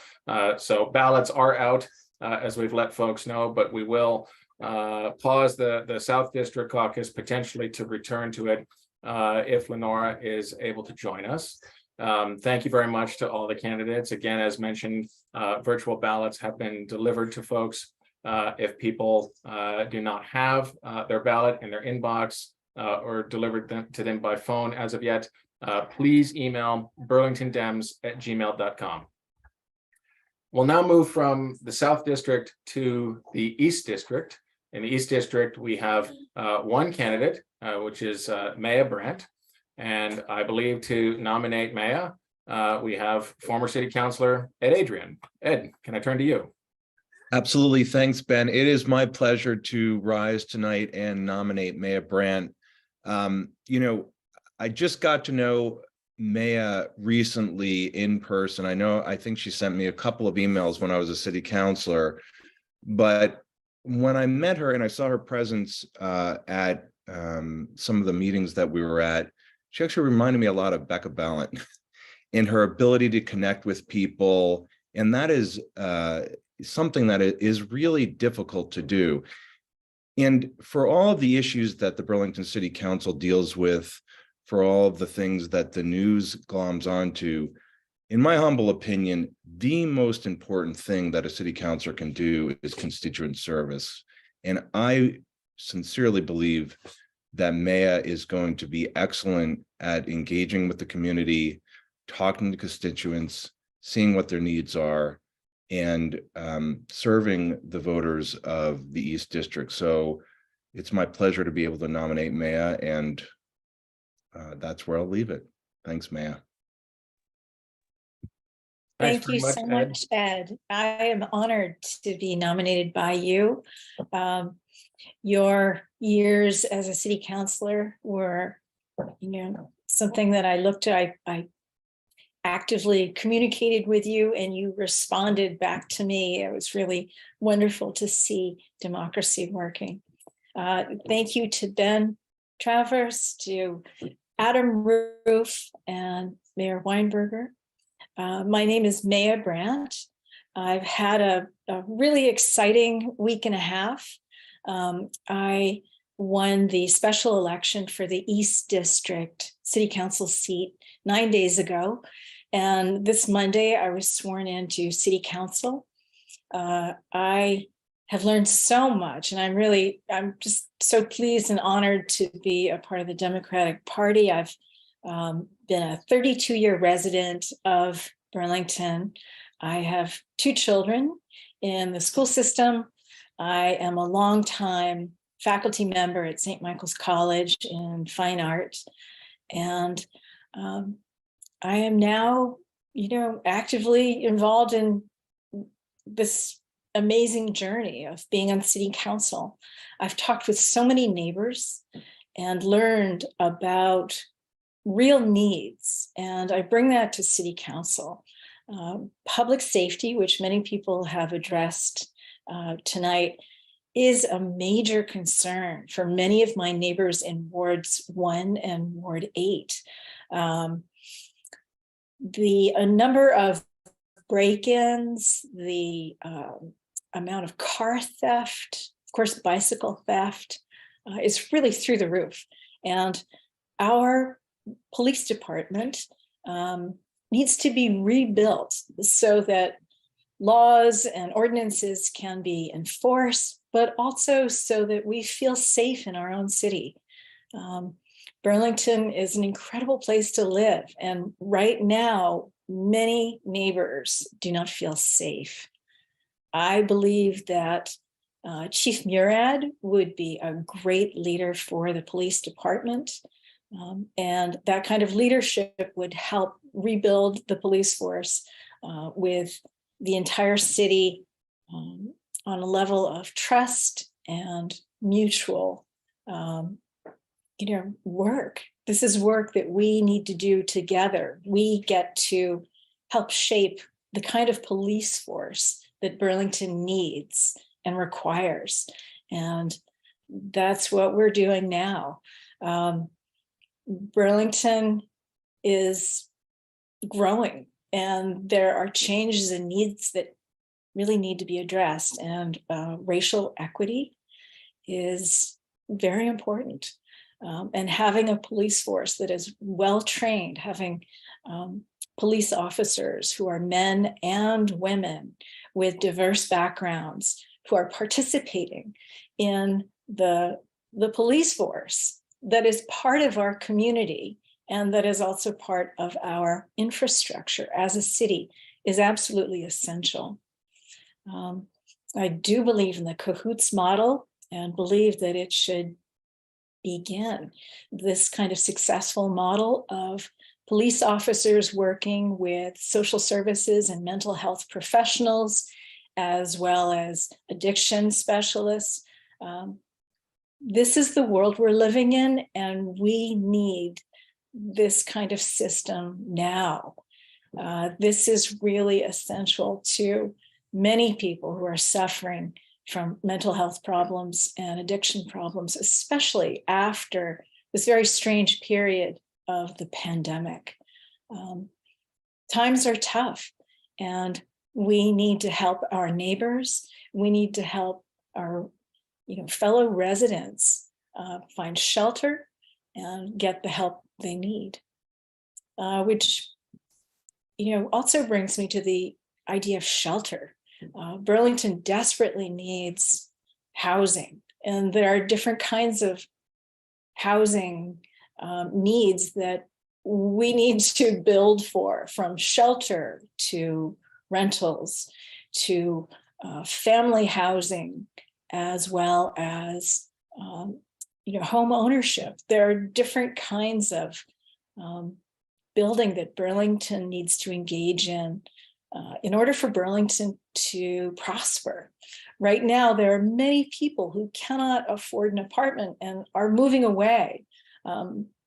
so ballots are out, as we've let folks know, but we will pause the South District Caucus potentially to return to it if Lenora is able to join us. Thank you very much to all the candidates. Again, as mentioned, virtual ballots have been delivered to folks. If people do not have their ballot in their inbox or delivered to them by phone as of yet, please email burlingtondems@gmail.com. We'll now move from the South District to the East District. In the East District, we have one candidate, which is Maya Brandt. And I believe to nominate Maya, we have former City Councilor Ed Adrian. Ed, can I turn to you? Absolutely. Thanks, Ben. It is my pleasure to rise tonight and nominate Maya Brandt. I just got to know Maya recently in person. I think she sent me a couple of emails when I was a city councilor, but when I met her and I saw her presence at some of the meetings that we were at, she actually reminded me a lot of Becca Ballant in her ability to connect with people. And that is something that is really difficult to do. And for all of the issues that the Burlington City Council deals with, for all of the things that the news gloms onto, in my humble opinion, the most important thing that a city councilor can do is constituent service. And I sincerely believe that Maya is going to be excellent at engaging with the community, talking to constituents, seeing what their needs are, and serving the voters of the East District. So it's my pleasure to be able to nominate Maya, and that's where I'll leave it. Thanks, Maya. Thanks Thank very you so Ed. much, Ed. I am honored to be nominated by you. Your years as a city councilor were, something that I looked at. I actively communicated with you and you responded back to me. It was really wonderful to see democracy working. Thank you to Ben Travers, to Adam Roof, and Mayor Weinberger. My name is Maya Brandt. I've had a really exciting week and a half. I won the special election for the East District City Council seat 9 days ago. And this Monday, I was sworn into City Council. I have learned so much, and I'm just so pleased and honored to be a part of the Democratic Party. I've been a 32-year resident of Burlington. I have 2 children in the school system. I am a longtime faculty member at St. Michael's College in Fine Art. And I am now, actively involved in this amazing journey of being on city council. I've talked with so many neighbors and learned about real needs, and I bring that to city council. Public safety, which many people have addressed tonight, is a major concern for many of my neighbors in wards 1 and ward 8. The number of break-ins, the amount of car theft, of course, bicycle theft, is really through the roof. And our police department needs to be rebuilt so that laws and ordinances can be enforced, but also so that we feel safe in our own city. Burlington is an incredible place to live. And right now, many neighbors do not feel safe. I believe that Chief Murad would be a great leader for the police department. And that kind of leadership would help rebuild the police force with the entire city on a level of trust and mutual work. This is work that we need to do together. We get to help shape the kind of police force that Burlington needs and requires. And that's what we're doing now. Burlington is growing, and there are changes and needs that really need to be addressed. And racial equity is very important. And having a police force that is well trained, having police officers who are men and women with diverse backgrounds who are participating in the police force that is part of our community and that is also part of our infrastructure as a city is absolutely essential. I do believe in the cahoots model and believe that it should begin this kind of successful model of police officers working with social services and mental health professionals, as well as addiction specialists. This is the world we're living in, and we need this kind of system now. This is really essential to many people who are suffering from mental health problems and addiction problems, especially after this very strange period of the pandemic. Times are tough, and we need to help our neighbors. We need to help our fellow residents find shelter and get the help they need, which also brings me to the idea of shelter. Burlington desperately needs housing, and there are different kinds of housing needs that we need to build for, from shelter to rentals to family housing, as well as home ownership. There are different kinds of building that Burlington needs to engage in order for Burlington to prosper. Right now, there are many people who cannot afford an apartment and are moving away.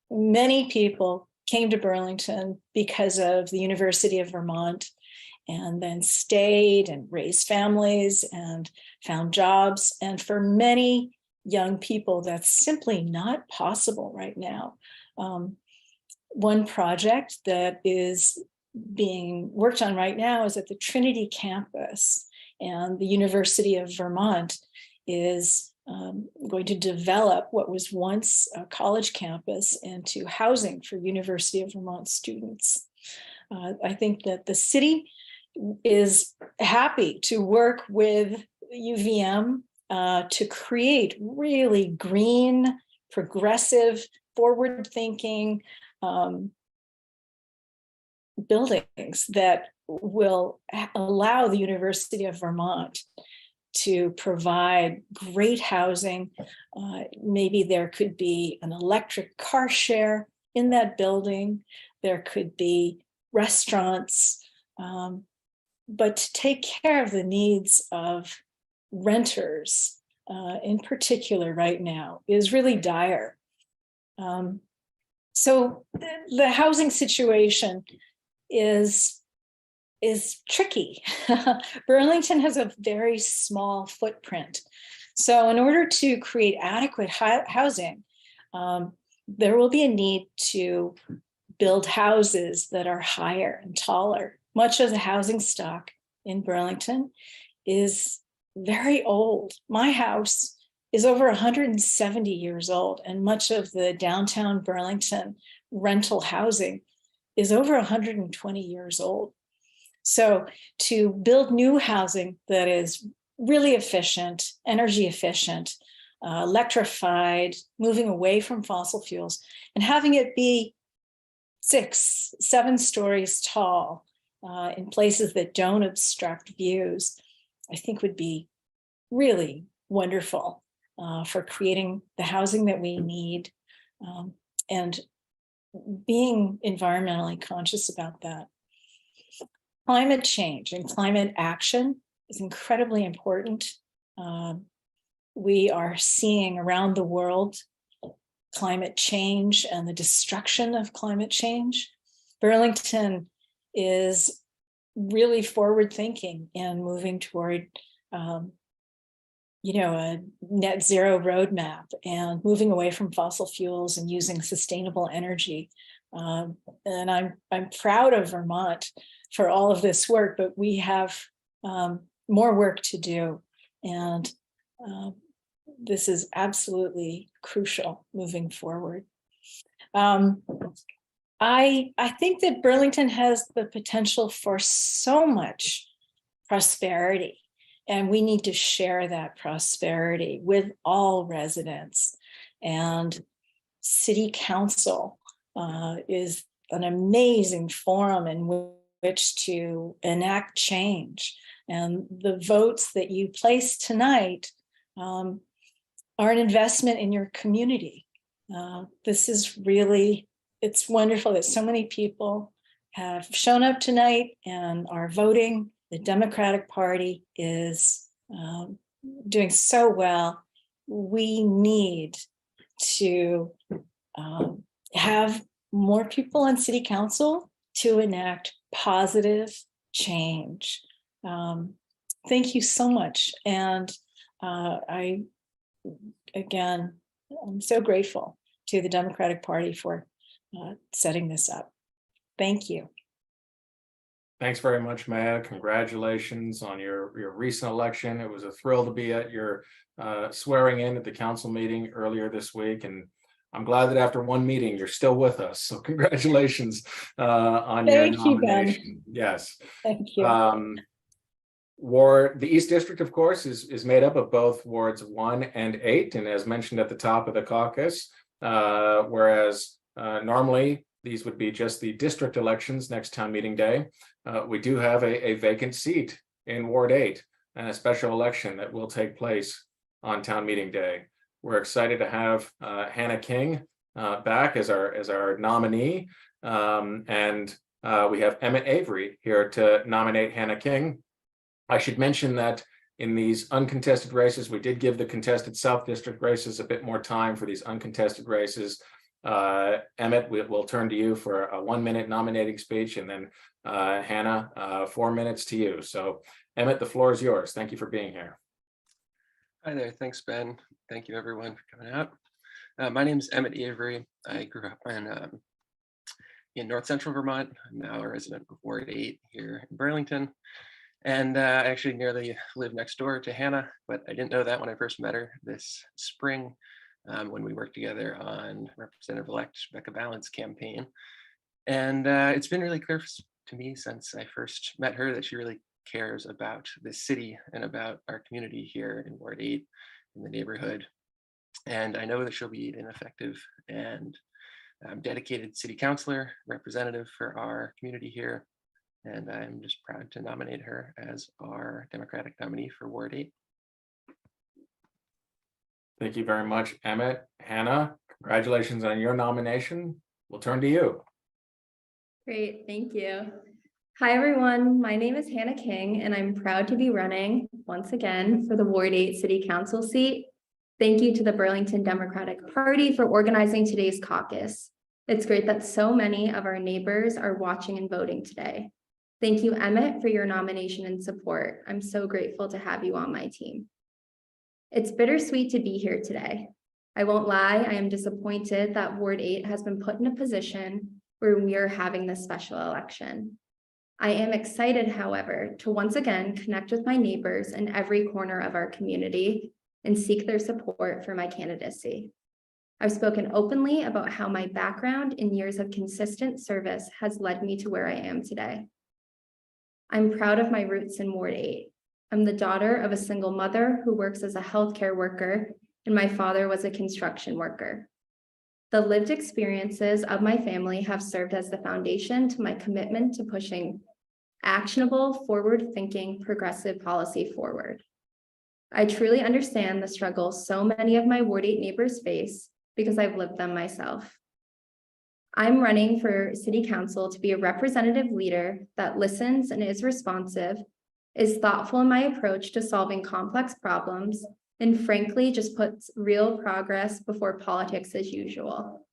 Many people came to Burlington because of the University of Vermont, and then stayed and raised families and found jobs. And for many young people, that's simply not possible right now. One project that is being worked on right now is at the Trinity campus, and the University of Vermont is going to develop what was once a college campus into housing for University of Vermont students. I think that the city is happy to work with UVM to create really green, progressive, forward-thinking buildings that will allow the University of Vermont to provide great housing. Maybe there could be an electric car share in that building. There could be restaurants, but to take care of the needs of renters in particular right now is really dire. So the housing situation is tricky. Burlington has a very small footprint. So in order to create adequate housing, there will be a need to build houses that are higher and taller. Much of the housing stock in Burlington is very old. My house is over 170 years old, and much of the downtown Burlington rental housing is over 120 years old. So to build new housing that is really efficient, energy efficient, electrified, moving away from fossil fuels, and having it be 6, 7 stories tall in places that don't obstruct views, I think would be really wonderful for creating the housing that we need and being environmentally conscious about that. Climate change and climate action is incredibly important. We are seeing around the world climate change and the destruction of climate change. Burlington is really forward thinking and moving toward a net zero roadmap and moving away from fossil fuels and using sustainable energy. And I'm proud of Vermont for all of this work, but we have more work to do. And this is absolutely crucial moving forward. I think that Burlington has the potential for so much prosperity, and we need to share that prosperity with all residents. And City Council is an amazing forum in which to enact change. And the votes that you place tonight are an investment in your community. This is really, it's wonderful that so many people have shown up tonight and are voting. The Democratic Party is doing so well. We need to have more people on city council to enact positive change. Thank you so much. And again, I'm so grateful to the Democratic Party for setting this up. Thank you. Thanks very much, Maya. Congratulations on your recent election. It was a thrill to be at your swearing in at the council meeting earlier this week. And I'm glad that after one meeting, you're still with us. So congratulations on your nomination. Yes. Thank you. The East District, of course, is made up of both wards 1 and 8. And as mentioned at the top of the caucus, whereas normally these would be just the district elections next town meeting day, we do have a vacant seat in Ward 8 and a special election that will take place on town meeting day. We're excited to have Hannah King back as our nominee, and we have Emmett Avery here to nominate Hannah King. I should mention that in these uncontested races, we did give the contested South District races a bit more time for these uncontested races. Emmett, we'll turn to you for a 1-minute nominating speech, and then Hannah, 4 minutes to you. So Emmett, the floor is yours. Thank you for being here. Hi there. Thanks, Ben. Thank you, everyone, for coming out. My name is Emmett Avery. I grew up in North Central Vermont. I'm now a resident of Ward 8 here in Burlington. And I actually nearly live next door to Hannah, but I didn't know that when I first met her this spring when we worked together on Representative-elect Becca Ballard's campaign. And it's been really clear to me since I first met her that she really cares about this city and about our community here in Ward 8 in the neighborhood. And I know that she'll be an effective and dedicated city councilor representative for our community here. And I'm just proud to nominate her as our Democratic nominee for Ward 8. Thank you very much, Emmett. Hannah, congratulations on your nomination. We'll turn to you. Great, thank you. Hi, everyone. My name is Hannah King, and I'm proud to be running once again for the Ward 8 City Council seat. Thank you to the Burlington Democratic Party for organizing today's caucus. It's great that so many of our neighbors are watching and voting today. Thank you, Emmett, for your nomination and support. I'm so grateful to have you on my team. It's bittersweet to be here today. I won't lie, I am disappointed that Ward 8 has been put in a position where we are having this special election. I am excited, however, to once again connect with my neighbors in every corner of our community and seek their support for my candidacy. I've spoken openly about how my background in years of consistent service has led me to where I am today. I'm proud of my roots in Ward 8. I'm the daughter of a single mother who works as a healthcare worker, and my father was a construction worker. The lived experiences of my family have served as the foundation to my commitment to pushing actionable, forward-thinking, progressive policy forward. I truly understand the struggles so many of my Ward 8 neighbors face because I've lived them myself. I'm running for City Council to be a representative leader that listens and is responsive, is thoughtful in my approach to solving complex problems, and frankly, just puts real progress before politics as usual.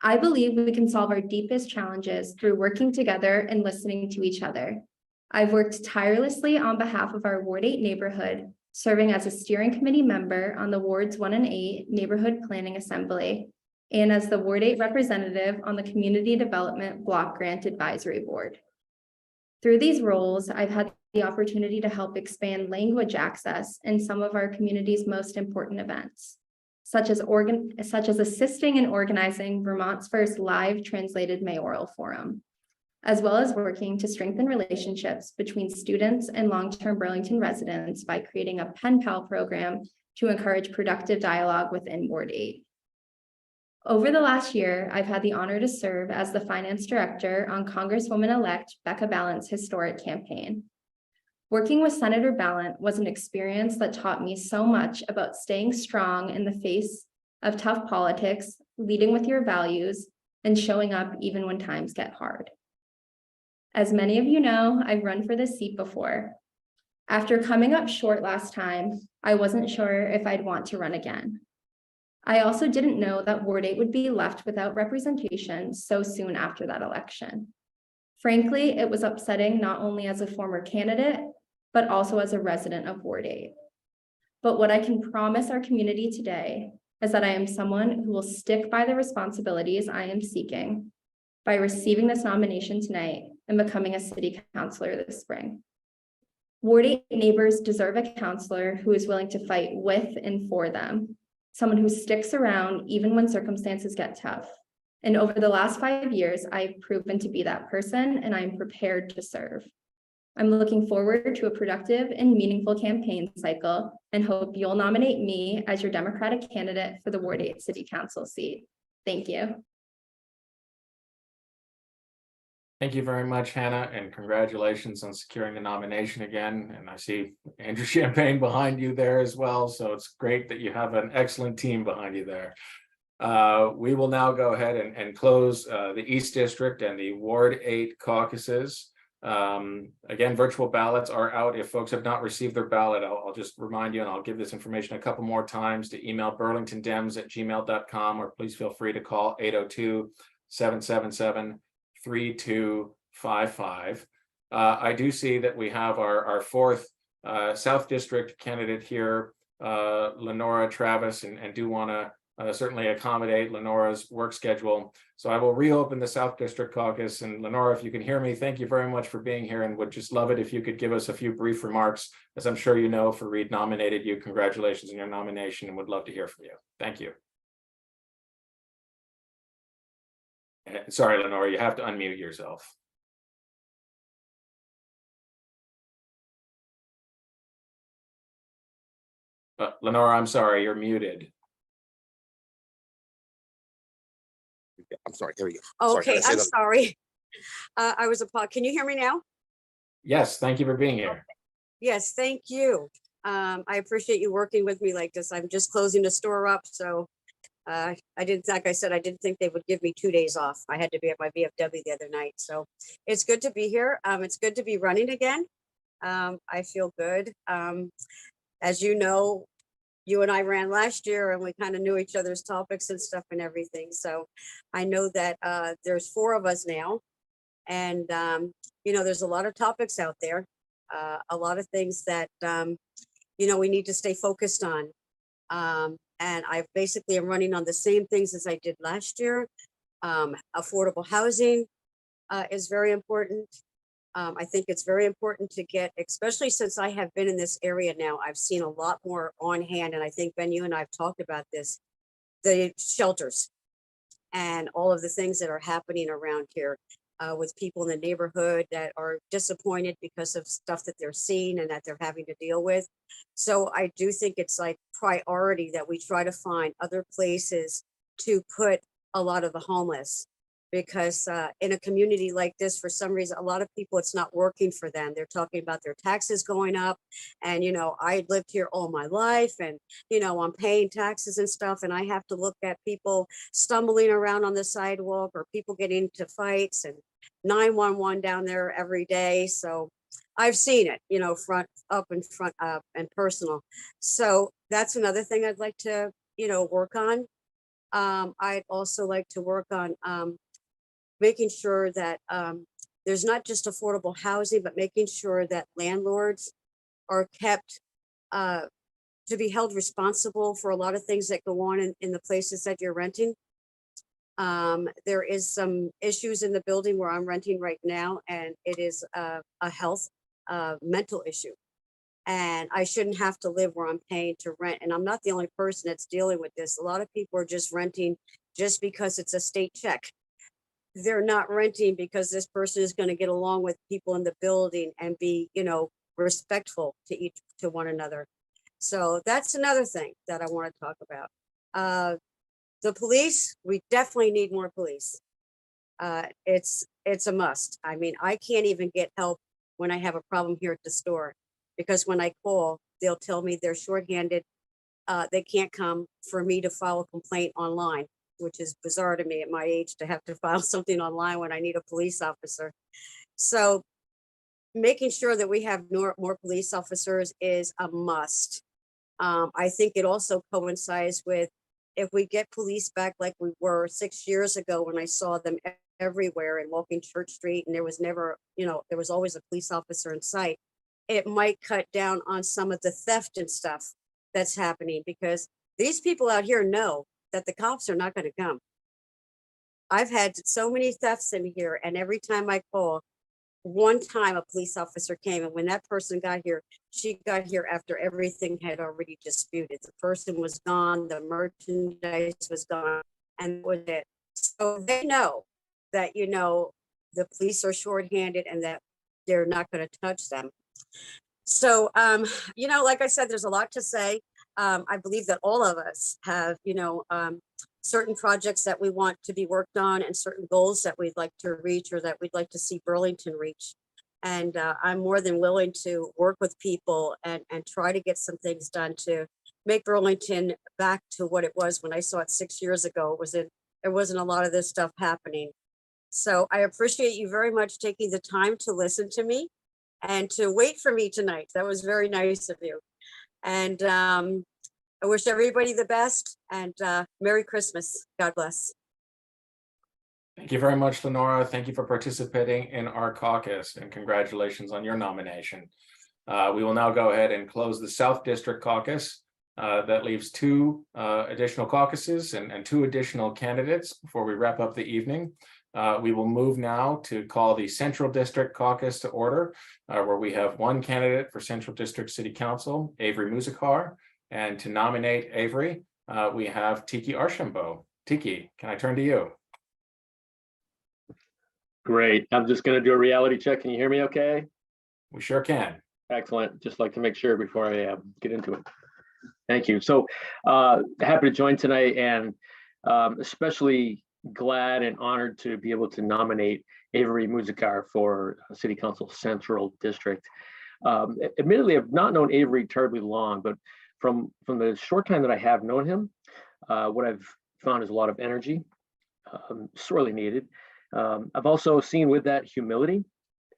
I believe we can solve our deepest challenges through working together and listening to each other. I've worked tirelessly on behalf of our Ward 8 neighborhood, serving as a steering committee member on the Wards 1 and 8 Neighborhood Planning Assembly, and as the Ward 8 representative on the Community Development Block Grant Advisory Board. Through these roles, I've had the opportunity to help expand language access in some of our community's most important events, such as assisting in organizing Vermont's first live translated mayoral forum, as well as working to strengthen relationships between students and long-term Burlington residents by creating a pen pal program to encourage productive dialogue within Ward 8. Over the last year, I've had the honor to serve as the finance director on Congresswoman-elect Becca Ballard's historic campaign. Working with Senator Ballant was an experience that taught me so much about staying strong in the face of tough politics, leading with your values, and showing up even when times get hard. As many of you know, I've run for this seat before. After coming up short last time, I wasn't sure if I'd want to run again. I also didn't know that Ward 8 would be left without representation so soon after that election. Frankly, it was upsetting not only as a former candidate, but also as a resident of Ward 8. But what I can promise our community today is that I am someone who will stick by the responsibilities I am seeking by receiving this nomination tonight and becoming a city councilor this spring. Ward 8 neighbors deserve a councilor who is willing to fight with and for them, someone who sticks around even when circumstances get tough. And over the last 5 years, I've proven to be that person, and I'm prepared to serve. I'm looking forward to a productive and meaningful campaign cycle and hope you'll nominate me as your Democratic candidate for the Ward 8 City Council seat. Thank you. Thank you very much, Hannah, and congratulations on securing the nomination again. And I see Andrew Champagne behind you there as well. So it's great that you have an excellent team behind you there. We will now go ahead and close the East District and the Ward 8 caucuses. Again, virtual ballots are out. If folks have not received their ballot, I'll just remind you, and I'll give this information a couple more times, to email burlingtondems@gmail.com, or please feel free to call 802-777-3255. I do see that we have our fourth South District candidate here, Lenora Travis, and do want to certainly accommodate Lenora's work schedule. So I will reopen the South District Caucus. And Lenora, if you can hear me, thank you very much for being here, and would just love it if you could give us a few brief remarks. As I'm sure you know, for Reed nominated you. Congratulations on your nomination, and would love to hear from you. Thank you. Sorry, Lenora, you have to unmute yourself. Lenora, I'm sorry, you're muted. I'm sorry, here we go. Okay, I'm sorry. I was can you hear me now? Yes, thank you for being here. Okay. Yes, thank you. I appreciate you working with me like this. I'm just closing the store up, so I didn't, like I said, I didn't think they would give me 2 days off. I had to be at my VFW the other night, so it's good to be here. It's good to be running again. I feel good. As you know, you and I ran last year, and we kind of knew each other's topics and stuff and everything. So I know that there's 4 of us now, and you know, there's a lot of topics out there, a lot of things that you know, we need to stay focused on. And I basically am running on the same things as I did last year. Affordable housing is very important. I think it's very important to get, especially since I have been in this area now, I've seen a lot more on hand. And I think, Ben, you and I have talked about this, the shelters and all of the things that are happening around here with people in the neighborhood that are disappointed because of stuff that they're seeing and that they're having to deal with. So I do think it's like priority that we try to find other places to put a lot of the homeless. Because in a community like this, for some reason, a lot of people, it's not working for them. They're talking about their taxes going up. And, you know, I lived here all my life, and, you know, I'm paying taxes and stuff. And I have to look at people stumbling around on the sidewalk, or people getting into fights, and 911 down there every day. So I've seen it, you know, front up and personal. So that's another thing I'd like to, you know, work on. I'd also like to work on making sure that there's not just affordable housing, but making sure that landlords are kept to be held responsible for a lot of things that go on in the places that you're renting. There is some issues in the building where I'm renting right now, and it is a health mental issue. And I shouldn't have to live where I'm paying to rent. And I'm not the only person that's dealing with this. A lot of people are just renting just because it's a state check. They're not renting because this person is going to get along with people in the building and be, you know, respectful to one another. So that's another thing that I want to talk about. The police, we definitely need more police. It's a must. I mean, I can't even get help when I have a problem here at the store, because when I call, they'll tell me they're shorthanded. They can't come for me to file a complaint online, which is bizarre to me at my age to have to file something online when I need a police officer. So making sure that we have more police officers is a must. I think it also coincides with if we get police back like we were 6 years ago when I saw them everywhere and walking Church Street, and there was never, there was always a police officer in sight, it might cut down on some of the theft and stuff that's happening, because these people out here know that the cops are not going to come. I've had so many thefts in here, and every time I call, one time a police officer came, and when that person got here, she got here after everything had already disputed. The person was gone, the merchandise was gone, and that was it. So they know that, the police are shorthanded and that they're not going to touch them. So, like I said, there's a lot to say. I believe that all of us have, certain projects that we want to be worked on and certain goals that we'd like to reach or that we'd like to see Burlington reach. And I'm more than willing to work with people and try to get some things done to make Burlington back to what it was when I saw it 6 years ago. There wasn't a lot of this stuff happening. So I appreciate you very much taking the time to listen to me and to wait for me tonight. That was very nice of you. And I wish everybody the best, and Merry Christmas. God bless. Thank you very much, Lenora. Thank you for participating in our caucus, and congratulations on your nomination. We will now go ahead and close the South District caucus. That leaves 2 additional caucuses and 2 additional candidates before we wrap up the evening. We will move now to call the Central District caucus to order, where we have 1 candidate for Central District City Council, Avery Musakar. And to nominate Avery, we have Tiki Archambault. Tiki, can I turn to you? Great. I'm just going to do a reality check. Can you hear me okay? We sure can. Excellent. Just like to make sure before I get into it. Thank you. So happy to join tonight, and especially glad and honored to be able to nominate Avery Musakar for City Council Central District. Admittedly, I've not known Avery terribly long, but from the short time that I have known him, what I've found is a lot of energy, sorely needed. I've also seen with that humility.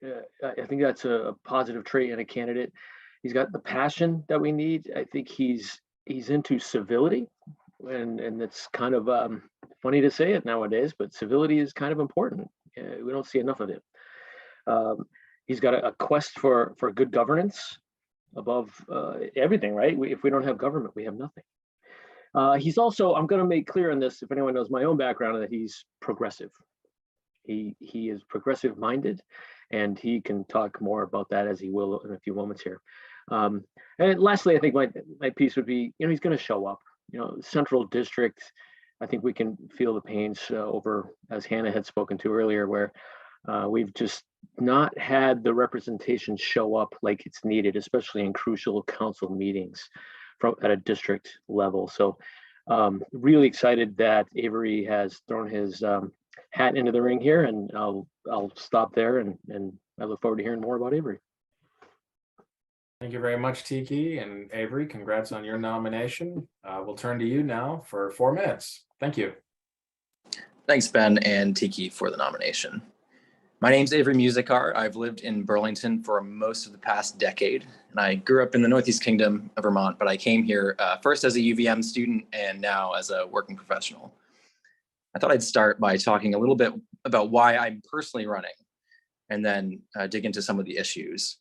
I think that's a positive trait in a candidate. He's got the passion that we need. I think he's into civility, and it's kind of funny to say it nowadays, but civility is kind of important. We don't see enough of it. He's got a quest for good governance above everything, right? If we don't have government, we have nothing. He's also, I'm going to make clear on this, if anyone knows my own background, that he's progressive. He is progressive minded, and he can talk more about that as he will in a few moments here. And lastly, I think my piece would be, he's going to show up. Central District, I think we can feel the pains over, as Hannah had spoken to earlier, where we've just not had the representation show up like it's needed, especially in crucial council meetings at a district level. So really excited that Avery has thrown his hat into the ring here, and I'll stop there, and I look forward to hearing more about Avery. Thank you very much, Tiki, and Avery, congrats on your nomination. We'll turn to you now for 4 minutes. Thank you. Thanks, Ben and Tiki, for the nomination. My name's Avery Musakar. I've lived in Burlington for most of the past decade, and I grew up in the Northeast Kingdom of Vermont, but I came here first as a UVM student and now as a working professional. I thought I'd start by talking a little bit about why I'm personally running, and then dig into some of the issues.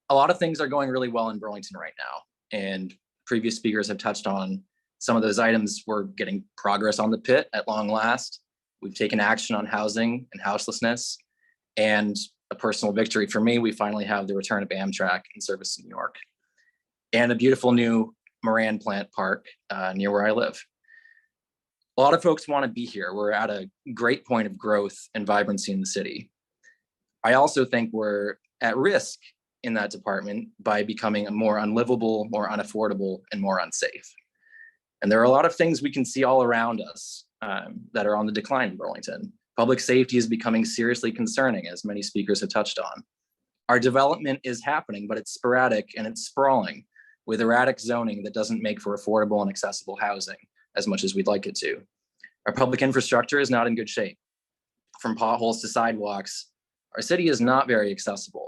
A lot of things are going really well in Burlington right now, and previous speakers have touched on some of those items. We're getting progress on the pit at long last. We've taken action on housing and houselessness, and a personal victory for me, we finally have the return of Amtrak in service in New York, and a beautiful new Moran plant park near where I live. A lot of folks want to be here. We're at a great point of growth and vibrancy in the city. I also think we're at risk in that department by becoming a more unlivable, more unaffordable, and more unsafe. And there are a lot of things we can see all around us that are on the decline in Burlington. Public safety is becoming seriously concerning, as many speakers have touched on. Our development is happening, but it's sporadic and it's sprawling, with erratic zoning that doesn't make for affordable and accessible housing as much as we'd like it to. Our public infrastructure is not in good shape. From potholes to sidewalks, our city is not very accessible.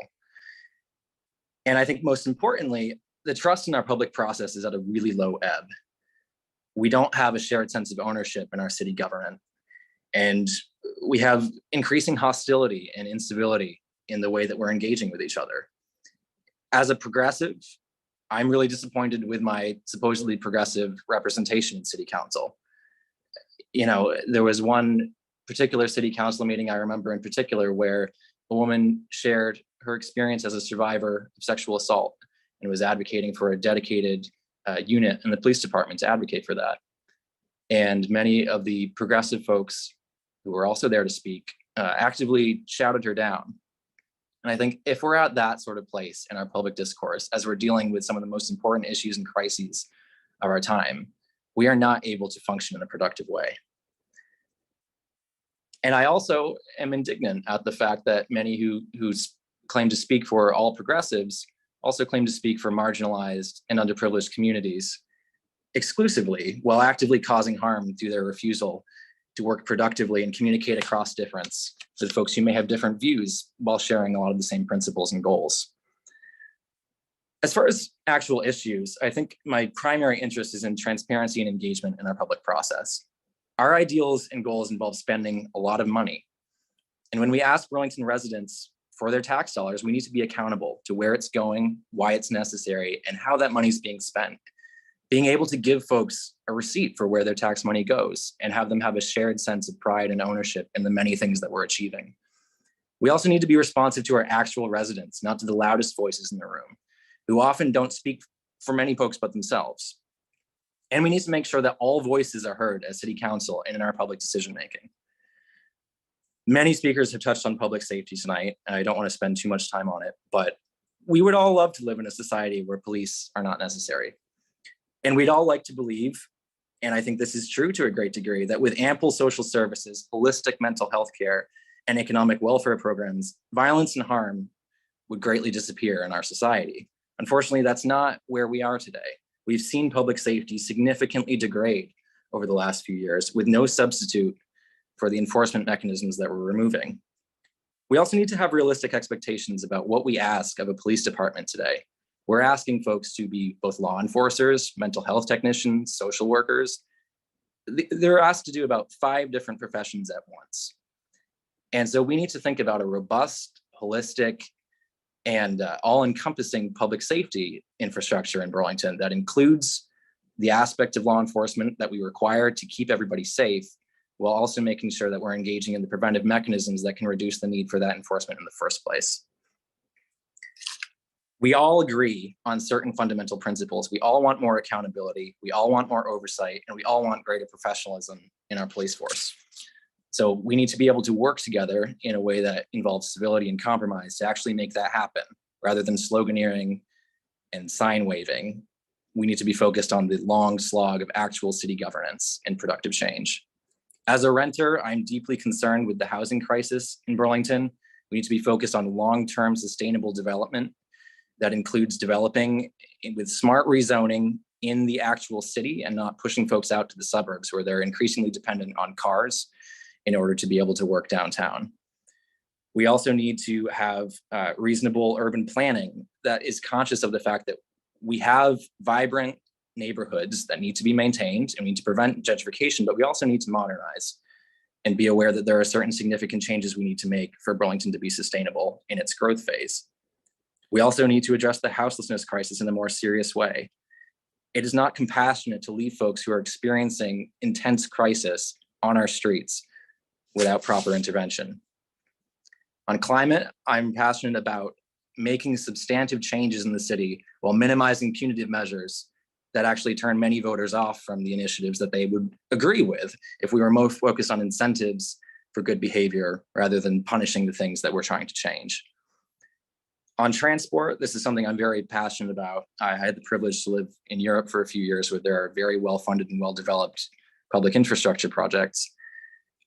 And I think most importantly, the trust in our public process is at a really low ebb. We don't have a shared sense of ownership in our city government. And we have increasing hostility and instability in the way that we're engaging with each other. As a progressive, I'm really disappointed with my supposedly progressive representation in city council. You know, there was one particular city council meeting I remember in particular where a woman shared her experience as a survivor of sexual assault and was advocating for a dedicated unit in the police department to advocate for that. And many of the progressive folks who were also there to speak actively shouted her down. And I think if we're at that sort of place in our public discourse, as we're dealing with some of the most important issues and crises of our time, we are not able to function in a productive way. And I also am indignant at the fact that many who claim to speak for all progressives also claim to speak for marginalized and underprivileged communities exclusively, while actively causing harm through their refusal to work productively and communicate across difference with folks who may have different views while sharing a lot of the same principles and goals. As far as actual issues, I think my primary interest is in transparency and engagement in our public process. Our ideals and goals involve spending a lot of money. And when we ask Burlington residents for their tax dollars, we need to be accountable to where it's going, why it's necessary, and how that money is being spent. Being able to give folks a receipt for where their tax money goes and have them have a shared sense of pride and ownership in the many things that we're achieving. We also need to be responsive to our actual residents, not to the loudest voices in the room, who often don't speak for many folks but themselves. And we need to make sure that all voices are heard as city council and in our public decision-making. Many speakers have touched on public safety tonight, and I don't want to spend too much time on it, but we would all love to live in a society where police are not necessary. And we'd all like to believe, and I think this is true to a great degree, that with ample social services, holistic mental health care, and economic welfare programs, violence and harm would greatly disappear in our society. Unfortunately, that's not where we are today. We've seen public safety significantly degrade over the last few years with no substitute for the enforcement mechanisms that we're removing. We also need to have realistic expectations about what we ask of a police department today. We're asking folks to be both law enforcers, mental health technicians, social workers. They're asked to do about 5 different professions at once. And so we need to think about a robust, holistic, and all-encompassing public safety infrastructure in Burlington that includes the aspect of law enforcement that we require to keep everybody safe, while also making sure that we're engaging in the preventive mechanisms that can reduce the need for that enforcement in the first place. We all agree on certain fundamental principles. We all want more accountability, we all want more oversight, and we all want greater professionalism in our police force. So we need to be able to work together in a way that involves civility and compromise to actually make that happen, rather than sloganeering and sign waving. We need to be focused on the long slog of actual city governance and productive change. As a renter, I'm deeply concerned with the housing crisis in Burlington. We need to be focused on long-term sustainable development that includes developing with smart rezoning in the actual city and not pushing folks out to the suburbs where they're increasingly dependent on cars in order to be able to work downtown. We also need to have reasonable urban planning that is conscious of the fact that we have vibrant neighborhoods that need to be maintained and we need to prevent gentrification, but we also need to modernize and be aware that there are certain significant changes we need to make for Burlington to be sustainable in its growth phase. We also need to address the houselessness crisis in a more serious way. It is not compassionate to leave folks who are experiencing intense crisis on our streets without proper intervention. On climate, I'm passionate about making substantive changes in the city while minimizing punitive measures that actually turn many voters off from the initiatives that they would agree with if we were more focused on incentives for good behavior rather than punishing the things that we're trying to change. On transport, this is something I'm very passionate about. I had the privilege to live in Europe for a few years where there are very well-funded and well-developed public infrastructure projects.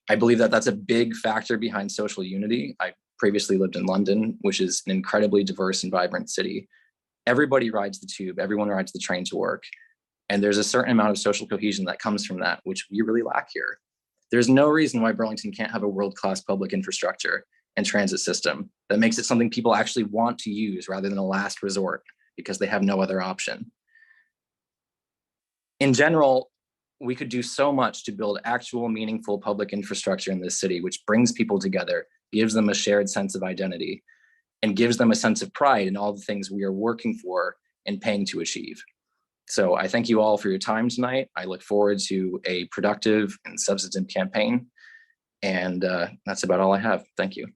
I believe that that's a big factor behind social unity. I previously lived in London, which is an incredibly diverse and vibrant city. Everybody rides the tube, everyone rides the train to work. And there's a certain amount of social cohesion that comes from that, which we really lack here. There's no reason why Burlington can't have a world-class public infrastructure and transit system that makes it something people actually want to use rather than a last resort because they have no other option. In general, we could do so much to build actual meaningful public infrastructure in this city, which brings people together, gives them a shared sense of identity, and gives them a sense of pride in all the things we are working for and paying to achieve. So I thank you all for your time tonight. I look forward to a productive and substantive campaign. And that's about all I have. Thank you.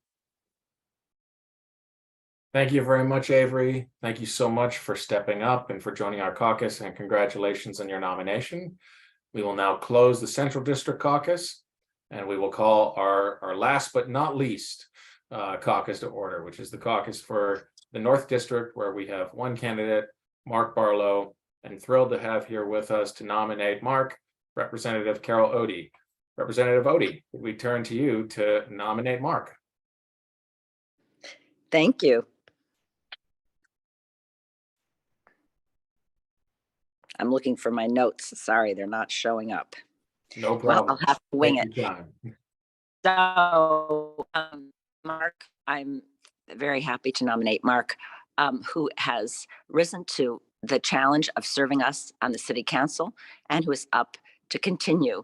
Thank you very much, Avery. Thank you so much for stepping up and for joining our caucus, and congratulations on your nomination. We will now close the Central District Caucus, and we will call our last but not least caucus to order, which is the caucus for the North District, where we have one candidate, Mark Barlow, and thrilled to have here with us to nominate Mark, Representative Carol Odie. Representative Odie, we turn to you to nominate Mark. Thank you. I'm looking for my notes. Sorry, they're not showing up. No problem. Well, I'll have to wing it. Take your time. So, Mark, I'm very happy to nominate Mark, who has risen to the challenge of serving us on the city council and who is up to continue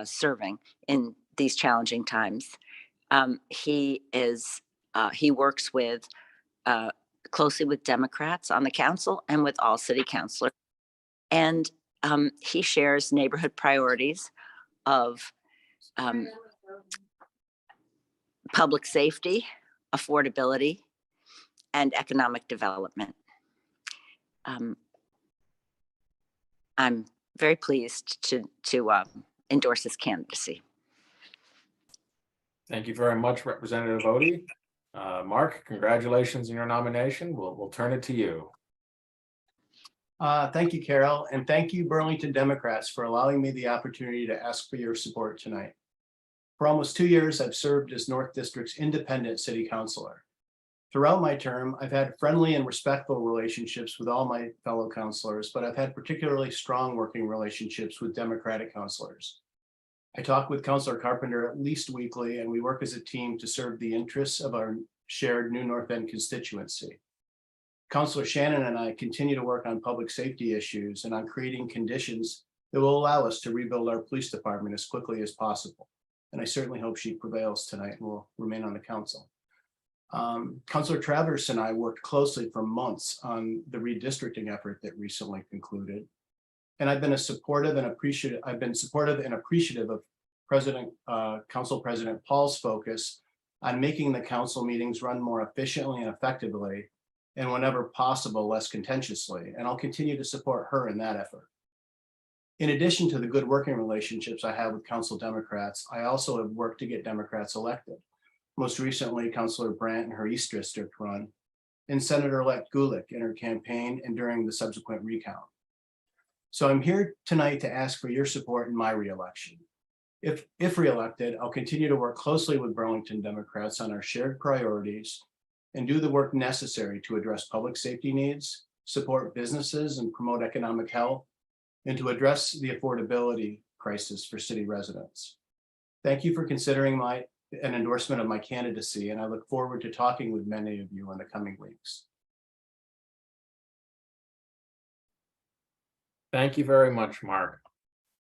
serving in these challenging times. He works with closely with Democrats on the council and with all city councilors. And he shares neighborhood priorities of public safety, affordability, and economic development. I'm very pleased to endorse his candidacy. Thank you very much, Representative Odie. Mark, congratulations on your nomination. We'll turn it to you. Thank you, Carol, and thank you, Burlington Democrats, for allowing me the opportunity to ask for your support tonight. For almost 2 years, I've served as North District's independent city councilor. Throughout my term, I've had friendly and respectful relationships with all my fellow councilors, but I've had particularly strong working relationships with Democratic councilors. I talk with Councilor Carpenter at least weekly, and we work as a team to serve the interests of our shared New North End constituency. Councilor Shannon and I continue to work on public safety issues and on creating conditions that will allow us to rebuild our police department as quickly as possible. And I certainly hope she prevails tonight and will remain on the council. Councilor Travers and I worked closely for months on the redistricting effort that recently concluded. And I've been supportive and appreciative of Council President Paul's focus on making the council meetings run more efficiently and effectively, and whenever possible, less contentiously. And I'll continue to support her in that effort. In addition to the good working relationships I have with Council Democrats, I also have worked to get Democrats elected. Most recently, Councilor Brandt in her East District run, and Senator-elect Gulick in her campaign and during the subsequent recount. So I'm here tonight to ask for your support in my reelection. If reelected, I'll continue to work closely with Burlington Democrats on our shared priorities and do the work necessary to address public safety needs, support businesses and promote economic health, and to address the affordability crisis for city residents. Thank you for considering an endorsement of my candidacy, and I look forward to talking with many of you in the coming weeks. Thank you very much, Mark.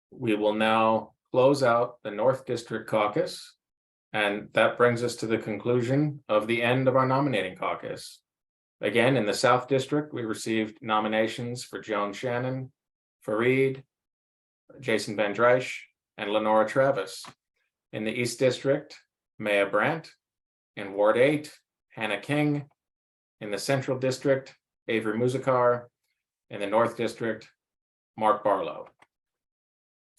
We will now close out the North District Caucus, and that brings us to the conclusion of the end of our nominating caucus. Again, in the South District, we received nominations for Joan Shannon, Fareed, Jason Van Drysch, and Lenora Travis. In the East District, Maya Brandt. In Ward 8, Hannah King. In the Central District, Avery Muzikar. In the North District, Mark Barlow.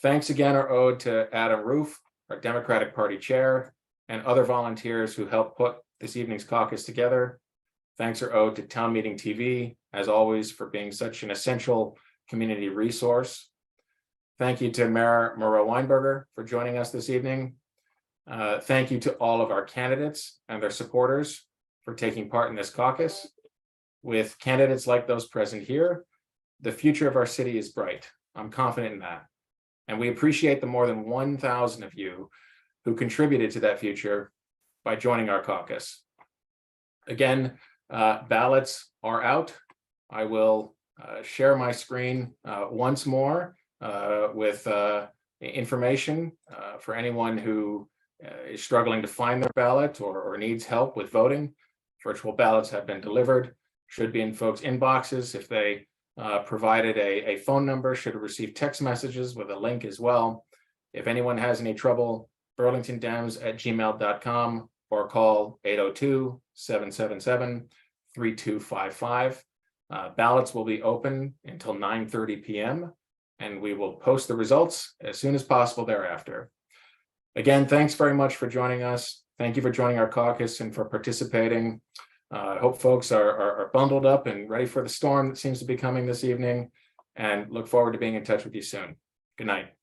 Thanks again are owed to Adam Roof, our Democratic Party chair, and other volunteers who helped put this evening's caucus together. Thanks are owed to Town Meeting TV, as always, for being such an essential community resource. Thank you to Mayor Maura Weinberger for joining us this evening. Thank you to all of our candidates and their supporters for taking part in this caucus. With candidates like those present here, the future of our city is bright. I'm confident in that. And we appreciate the more than 1,000 of you who contributed to that future by joining our caucus. Again, ballots are out. I will share my screen once more with information for anyone who is struggling to find their ballot or needs help with voting. Virtual ballots have been delivered, should be in folks' inboxes. If they provided a phone number, should have received text messages with a link as well. If anyone has any trouble, burlingtondems@gmail.com or call 802-777-3255. Ballots will be open until 9:30 p.m. and we will post the results as soon as possible thereafter. Again, thanks very much for joining us. Thank you for joining our caucus and for participating. I hope folks are bundled up and ready for the storm that seems to be coming this evening, and look forward to being in touch with you soon. Good night.